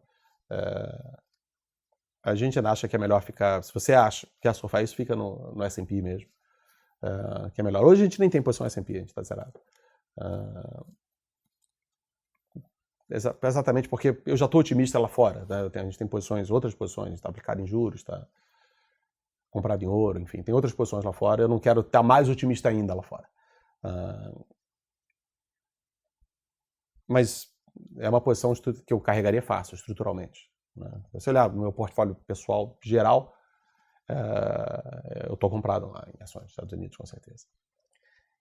A gente ainda acha que é melhor ficar. Se você acha que quer surfar isso, fica no S&P mesmo, que é melhor. Hoje a gente nem tem posição S&P, a gente está zerado. Exatamente porque eu já estou otimista lá fora, né? A gente tem outras posições, está aplicado em juros, está comprado em ouro, enfim, tem outras posições lá fora, eu não quero estar mais otimista ainda lá fora. Mas é uma posição que eu carregaria fácil, estruturalmente, né? Se você olhar no meu portfólio pessoal geral, eu estou comprado lá em ações dos Estados Unidos, com certeza.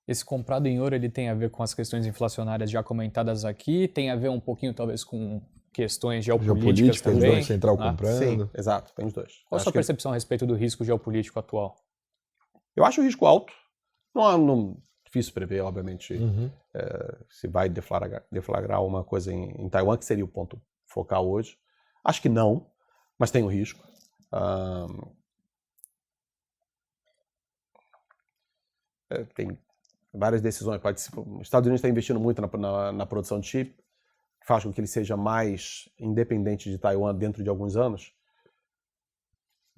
Esse comprado em ouro, ele tem a ver com as questões inflacionárias já comentadas aqui, tem a ver um pouquinho talvez com questões geopolíticas também, Banco Central comprando. Sim, exato, tem os dois. Qual a sua percepção a respeito do risco geopolítico atual? Eu acho o risco alto. Não difícil prever, obviamente, se vai deflagrar uma coisa em Taiwan, que seria o ponto focal hoje. Acho que não, mas tem o risco. Tem várias decisões. Os Estados Unidos está investindo muito na produção de chip, que faz com que ele seja mais independente de Taiwan dentro de alguns anos.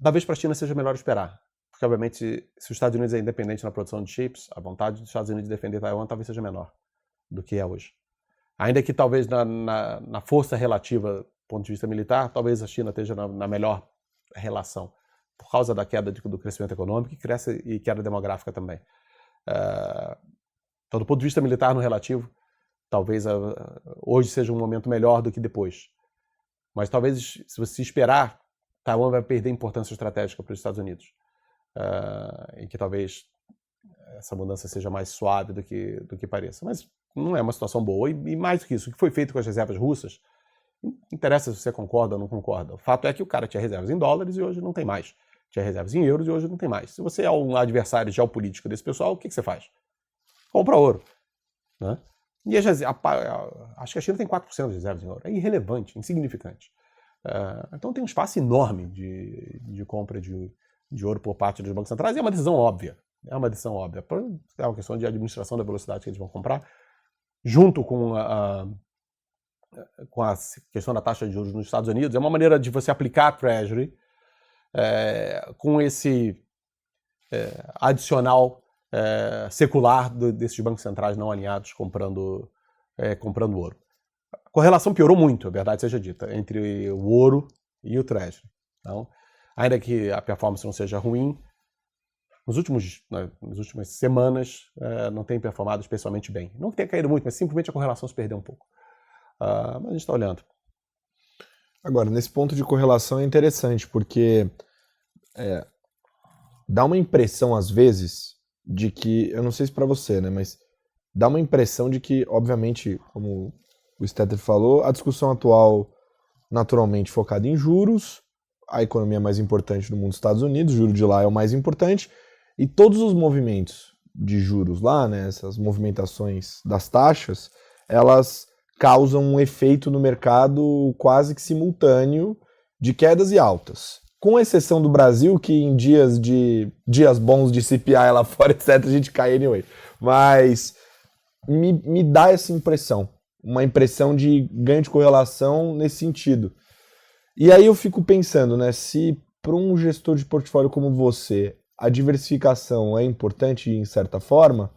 Talvez para a China seja melhor esperar. Porque, obviamente, se os Estados Unidos é independente na produção de chips, a vontade dos Estados Unidos de defender Taiwan talvez seja menor do que é hoje. Ainda que talvez na força relativa, do ponto de vista militar, talvez a China esteja na melhor relação, por causa da queda do crescimento econômico e queda demográfica também. Então, do ponto de vista militar no relativo, talvez hoje seja um momento melhor do que depois. Mas talvez, se você esperar, Taiwan vai perder importância estratégica para os Estados Unidos. E que talvez essa mudança seja mais suave do que pareça. Mas não é uma situação boa. E mais do que isso, o que foi feito com as reservas russas, não interessa se você concorda ou não concorda. O fato é que o cara tinha reservas em dólares e hoje não tem mais. Tinha reservas em euros e hoje não tem mais. Se você é um adversário geopolítico desse pessoal, o que você faz? Compra ouro, né? E acho que a China tem 4% de reservas em ouro. É irrelevante, insignificante. Então tem um espaço enorme de compra de ouro por parte dos bancos centrais, e é uma decisão óbvia. É uma questão de administração da velocidade que eles vão comprar, junto com a questão da taxa de juros nos Estados Unidos. É uma maneira de você aplicar a Treasury com esse adicional secular desses bancos centrais não alinhados comprando ouro. A correlação piorou muito, a verdade seja dita, entre o ouro e o Treasury. Então, ainda que a performance não seja ruim, nas últimas semanas não tem performado especialmente bem. Não que tenha caído muito, mas simplesmente a correlação se perdeu um pouco. Mas a gente está olhando. Agora, nesse ponto de correlação é interessante, porque dá uma impressão, às vezes, de que, eu não sei se para você, né, mas dá uma impressão de que, obviamente, como o Stetter falou, a discussão atual naturalmente focada em juros, a economia mais importante do mundo dos Estados Unidos, o juro de lá é o mais importante, e todos os movimentos de juros lá, né, essas movimentações das taxas, elas causam um efeito no mercado quase que simultâneo de quedas e altas. Com exceção do Brasil, que em dias bons de CPI lá fora, etc., a gente cai anyway. Mas me dá essa impressão. uma impressão de ganho de correlação nesse sentido. E aí eu fico pensando, né, se para um gestor de portfólio como você, a diversificação é importante em certa forma,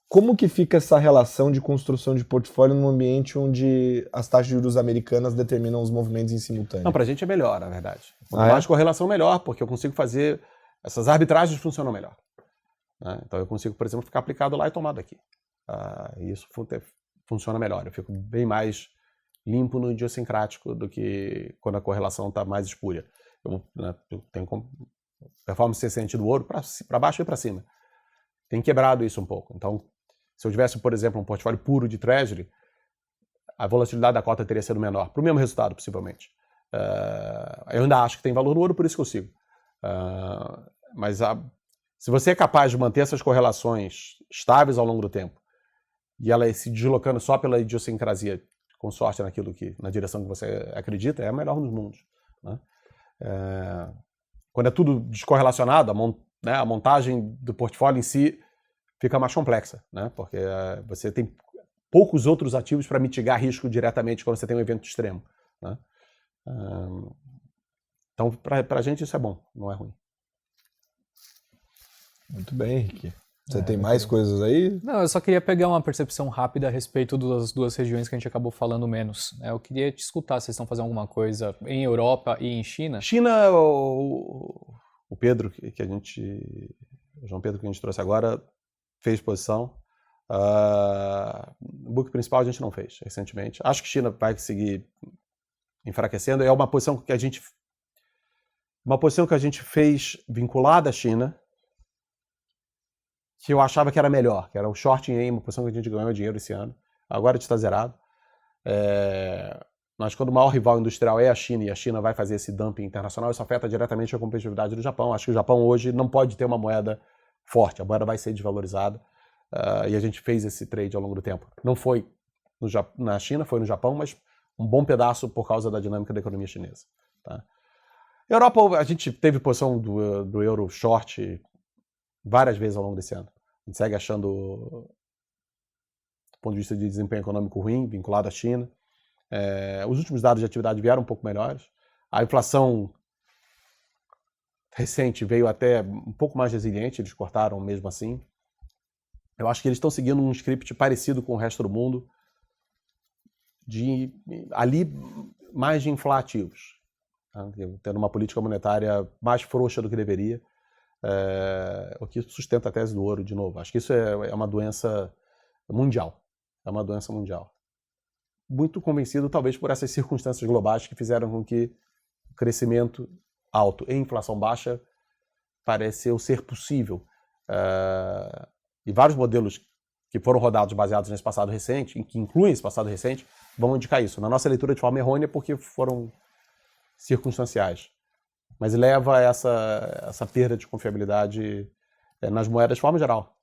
como que fica essa relação de construção de portfólio num ambiente onde as taxas de juros americanas determinam os movimentos em simultâneo? Não, pra gente é melhor, na verdade. Quanto Ah, é? mais correlação, melhor, porque eu consigo fazer... Essas arbitragens funcionam melhor. Né? Então eu consigo, por exemplo, ficar aplicado lá e tomar daqui. E isso funciona melhor. Eu fico bem mais limpo no idiosincrático do que quando a correlação está mais espúria. Eu tenho performance crescente do ouro para baixo e para cima. Tem quebrado isso um pouco. Então, se eu tivesse, por exemplo, um portfólio puro de Treasury, a volatilidade da cota teria sido menor, para o mesmo resultado, possivelmente. Eu ainda acho que tem valor no ouro, por isso que eu sigo. Mas se você é capaz de manter essas correlações estáveis ao longo do tempo, e ela se deslocando só pela idiosincrasia, com sorte na direção que você acredita, é a melhor dos mundos. Né? Quando é tudo descorrelacionado, a montagem do portfólio em si fica mais complexa, né? Porque você tem poucos outros ativos para mitigar risco diretamente quando você tem um evento extremo. Né? Então, para a gente isso é bom, não é ruim. Muito bem, Henrique. Você tem mais coisas aí? Não, eu só queria pegar uma percepção rápida a respeito das duas regiões que a gente acabou falando menos. Eu queria te escutar, vocês estão fazendo alguma coisa em Europa e em China? China, o Pedro, o João Pedro que a gente trouxe agora, fez posição. O book principal a gente não fez recentemente. Acho que China vai seguir enfraquecendo. É uma posição que a gente fez vinculada à China, que eu achava que era melhor, que era o short em uma posição que a gente ganhou dinheiro esse ano. Agora está zerado. Mas quando o maior rival industrial é a China e a China vai fazer esse dumping internacional, isso afeta diretamente a competitividade do Japão. Acho que o Japão hoje não pode ter uma moeda forte, a moeda vai ser desvalorizada. E a gente fez esse trade ao longo do tempo. Não foi na China, foi no Japão, mas um bom pedaço por causa da dinâmica da economia chinesa. Tá? Europa, a gente teve posição do euro short várias vezes ao longo desse ano. A gente segue achando, do ponto de vista de desempenho econômico ruim, vinculado à China. Os últimos dados de atividade vieram um pouco melhores. A inflação recente veio até um pouco mais resiliente, eles cortaram mesmo assim. Eu acho que eles estão seguindo um script parecido com o resto do mundo, mais de inflar ativos, tá? Tendo uma política monetária mais frouxa do que deveria, o que sustenta a tese do ouro de novo. Acho que isso é uma doença mundial. É uma doença mundial. Muito convencido, talvez, por essas circunstâncias globais que fizeram com que o crescimento alto e inflação baixa pareceu ser possível. E vários modelos que foram rodados baseados nesse passado recente, que incluem esse passado recente, vão indicar isso. Na nossa leitura de forma errônea, porque foram circunstanciais. Mas leva a essa perda de confiabilidade nas moedas de forma geral.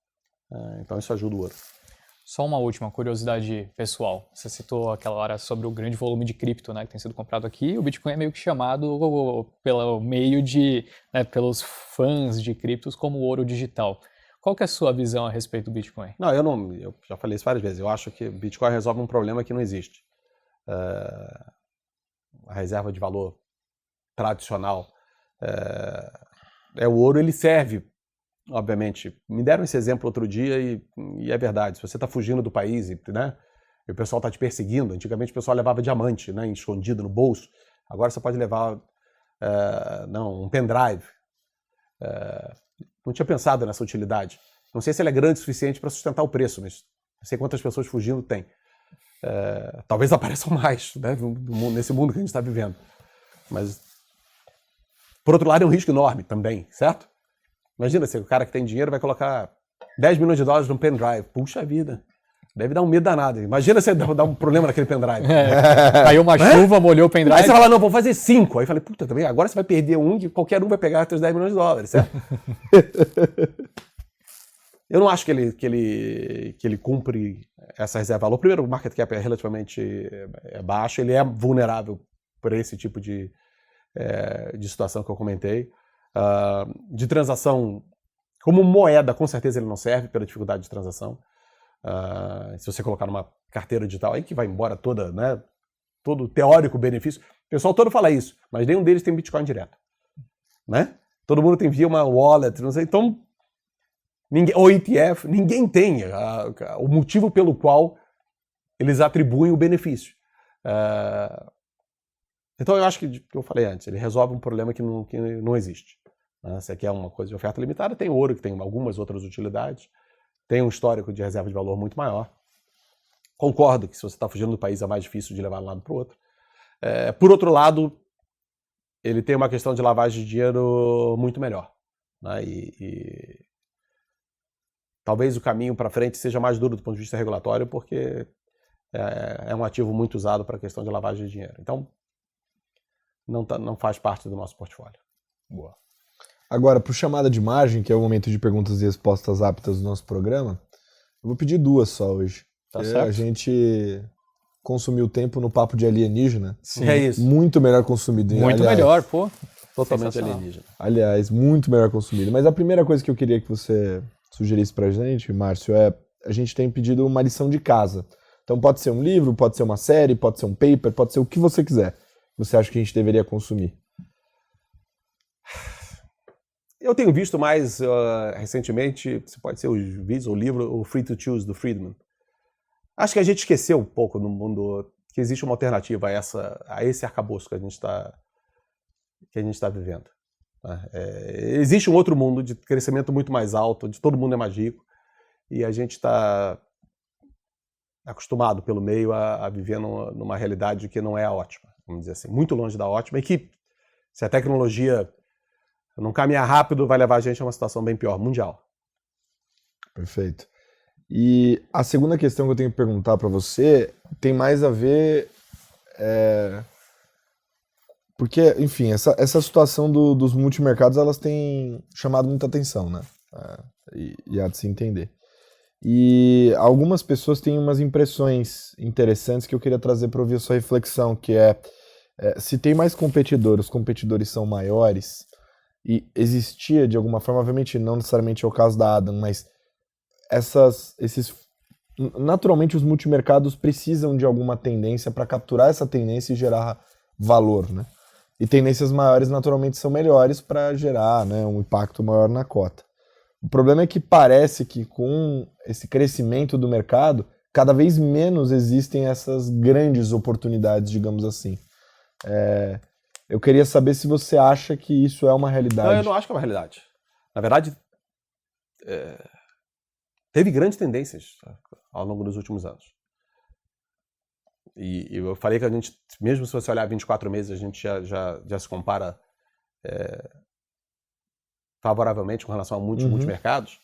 Então isso ajuda o ouro. Só uma última curiosidade pessoal. Você citou aquela hora sobre o grande volume de cripto, né, que tem sido comprado aqui. O Bitcoin é meio que chamado pelo meio pelos fãs de criptos como ouro digital. Qual que é a sua visão a respeito do Bitcoin? Não, eu já falei isso várias vezes. Eu acho que o Bitcoin resolve um problema que não existe. A reserva de valor tradicional o ouro, ele serve, obviamente. Me deram esse exemplo outro dia e é verdade. Se você está fugindo do país, né, e o pessoal está te perseguindo, antigamente o pessoal levava diamante, né, escondido no bolso. Agora você pode levar um pendrive. Não tinha pensado nessa utilidade. Não sei se ela é grande o suficiente para sustentar o preço, mas não sei quantas pessoas fugindo tem. Talvez apareçam mais, né, nesse mundo que a gente está vivendo. Mas, por outro lado, é um risco enorme também, certo? Imagina se o cara que tem dinheiro vai colocar $10 milhões num pendrive. Puxa vida, deve dar um medo danado. Imagina se dá um problema naquele pendrive. Caiu uma chuva, molhou o pendrive. Aí você fala, não, vou fazer 5. Aí eu falei, puta, também agora você vai perder um e qualquer um vai pegar teus $10 milhões, certo? Eu não acho que ele cumpre essa reserva de valor. Primeiro, o market cap é relativamente baixo, ele é vulnerável por esse tipo de situação que eu comentei. De transação, como moeda, com certeza ele não serve pela dificuldade de transação. Se você colocar numa carteira digital, aí que vai embora toda, né, todo o teórico benefício. O pessoal todo fala isso, mas nenhum deles tem Bitcoin direto. Né? Todo mundo tem via uma wallet, não sei, então, ou ETF, ninguém tem o motivo pelo qual eles atribuem o benefício. Então eu acho que eu falei antes, ele resolve um problema que não existe. Né? Se aqui é uma coisa de oferta limitada, tem ouro, que tem algumas outras utilidades, tem um histórico de reserva de valor muito maior. Concordo que se você está fugindo do país é mais difícil de levar de um lado para o outro. Por outro lado, ele tem uma questão de lavagem de dinheiro muito melhor. Né? E talvez o caminho para frente seja mais duro do ponto de vista regulatório, porque é um ativo muito usado para a questão de lavagem de dinheiro. Então, não faz parte do nosso portfólio. Boa. Agora, para o chamada de margem, que é o momento de perguntas e respostas aptas do nosso programa, eu vou pedir 2 só hoje. Tá certo. A gente consumiu tempo no papo de alienígena. Sim. É isso. Muito melhor consumido. Muito melhor, pô. Totalmente alienígena. Aliás, muito melhor consumido. Mas a primeira coisa que eu queria que você sugerisse pra gente, Márcio, a gente tem pedido uma lição de casa. Então pode ser um livro, pode ser uma série, pode ser um paper, pode ser o que você quiser. Você acha que a gente deveria consumir? Eu tenho visto mais recentemente, se pode ser os vídeos ou o livro, o Free to Choose, do Friedman. Acho que a gente esqueceu um pouco no mundo que existe uma alternativa a esse arcabouço que a gente está vivendo. Existe um outro mundo de crescimento muito mais alto, onde todo mundo é mais rico, e a gente está acostumado pelo meio a viver numa realidade que não é a ótima, vamos dizer assim, muito longe da ótima, e que se a tecnologia não caminhar rápido vai levar a gente a uma situação bem pior, mundial. Perfeito. E a segunda questão que eu tenho que perguntar para você tem mais a ver... Porque, enfim, essa situação dos multimercados, elas têm chamado muita atenção, né? E há de se entender. E algumas pessoas têm umas impressões interessantes que eu queria trazer para ouvir a sua reflexão, que se tem mais competidores, os competidores são maiores, e existia de alguma forma, obviamente não necessariamente é o caso da Adam, mas naturalmente os multimercados precisam de alguma tendência para capturar essa tendência e gerar valor, né? E tendências maiores naturalmente são melhores para gerar, né, um impacto maior na cota. O problema é que parece que com esse crescimento do mercado, cada vez menos existem essas grandes oportunidades, digamos assim. Eu queria saber se você acha que isso é uma realidade. Não, eu não acho que é uma realidade. Na verdade, teve grandes tendências ao longo dos últimos anos. E eu falei que a gente, mesmo se você olhar 24 meses, a gente já se compara favoravelmente com relação a muitos multimercados.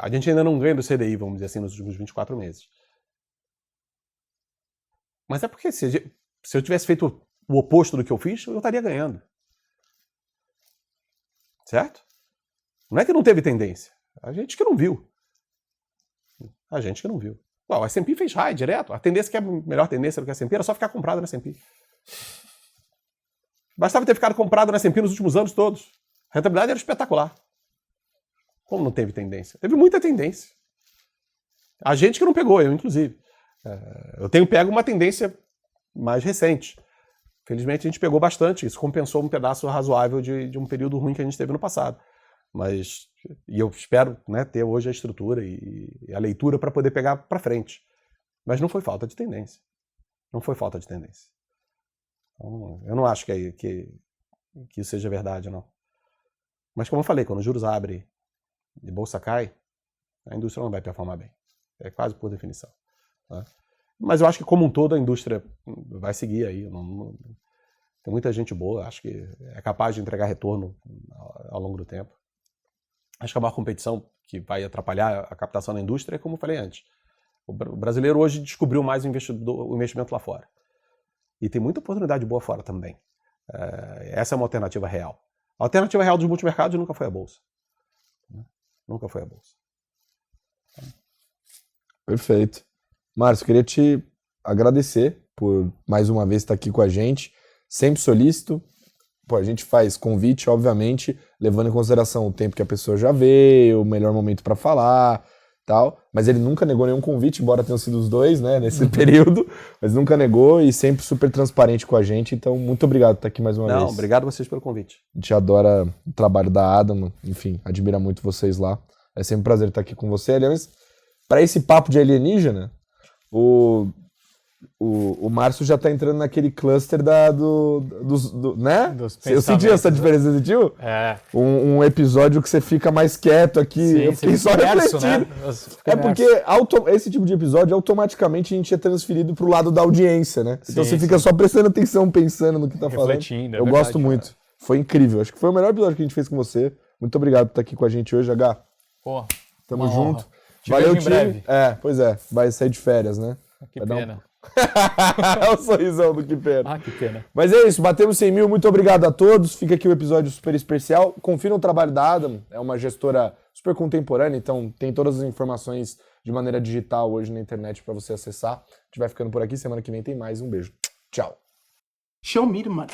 A gente ainda não ganha do CDI, vamos dizer assim, nos últimos 24 meses. Mas é porque se eu tivesse feito o oposto do que eu fiz, eu estaria ganhando. Certo? Não é que não teve tendência. A gente que não viu. O S&P fez high direto. A tendência que é a melhor tendência do que a S&P era só ficar comprado na S&P. Bastava ter ficado comprado na S&P nos últimos anos todos. A rentabilidade era espetacular. Como não teve tendência? Teve muita tendência. A gente que não pegou, eu inclusive. Eu tenho pego uma tendência mais recente. Felizmente a gente pegou bastante. Isso compensou um pedaço razoável de um período ruim que a gente teve no passado. E eu espero, né, ter hoje a estrutura e a leitura para poder pegar para frente. Mas não foi falta de tendência. Então, eu não acho que isso seja verdade, não. Mas como eu falei, quando os juros abrem e a bolsa cai, a indústria não vai performar bem. É quase por definição. Né? Mas eu acho que como um todo a indústria vai seguir aí. Tem muita gente boa, acho que é capaz de entregar retorno ao longo do tempo. Acho que a maior competição que vai atrapalhar a captação da indústria é como eu falei antes. O brasileiro hoje descobriu mais o investimento lá fora. E tem muita oportunidade boa fora também. Essa é uma alternativa real. A alternativa real dos multimercados nunca foi a Bolsa. Nunca foi a Bolsa. Perfeito. Márcio, queria te agradecer por mais uma vez estar aqui com a gente. Sempre solícito. A gente faz convite, obviamente, levando em consideração o tempo que a pessoa já veio, o melhor momento para falar. tal, mas ele nunca negou nenhum convite, embora tenham sido os dois, né, nesse período, mas nunca negou e sempre super transparente com a gente, então muito obrigado por estar aqui mais uma vez. Não, obrigado a vocês pelo convite. A gente adora o trabalho da Adam, enfim, admira muito vocês lá. É sempre um prazer estar aqui com você. Aliás, para esse papo de alienígena, o Márcio já tá entrando naquele cluster né? Eu senti essa diferença, você sentiu? É. Um episódio que você fica mais quieto aqui. Sim, eu fiquei só imerso, refletindo. né? Nossa, fica É porque esse tipo de episódio, automaticamente a gente é transferido pro lado da audiência, né? Então Sim, você fica sim. só prestando atenção, pensando no que tá falando. Refletindo, é Eu verdade, gosto muito. Foi incrível. Acho que foi o melhor episódio que a gente fez com você. Muito obrigado por estar aqui com a gente hoje, H. Pô, Tamo uma junto. honra. Te Valeu, vejo em time. breve. Pois é. Vai sair de férias, né? Que Vai dar um- pena. É o sorrisão do que pena. Ah, que pena. Mas é isso, batemos 100 mil, muito obrigado a todos. Fica aqui o episódio super especial. Confira o trabalho da Adam, é uma gestora super contemporânea, então tem todas as informações de maneira digital hoje na internet para você acessar. A gente vai ficando por aqui, semana que vem tem mais. Um beijo. Tchau. Show me the money.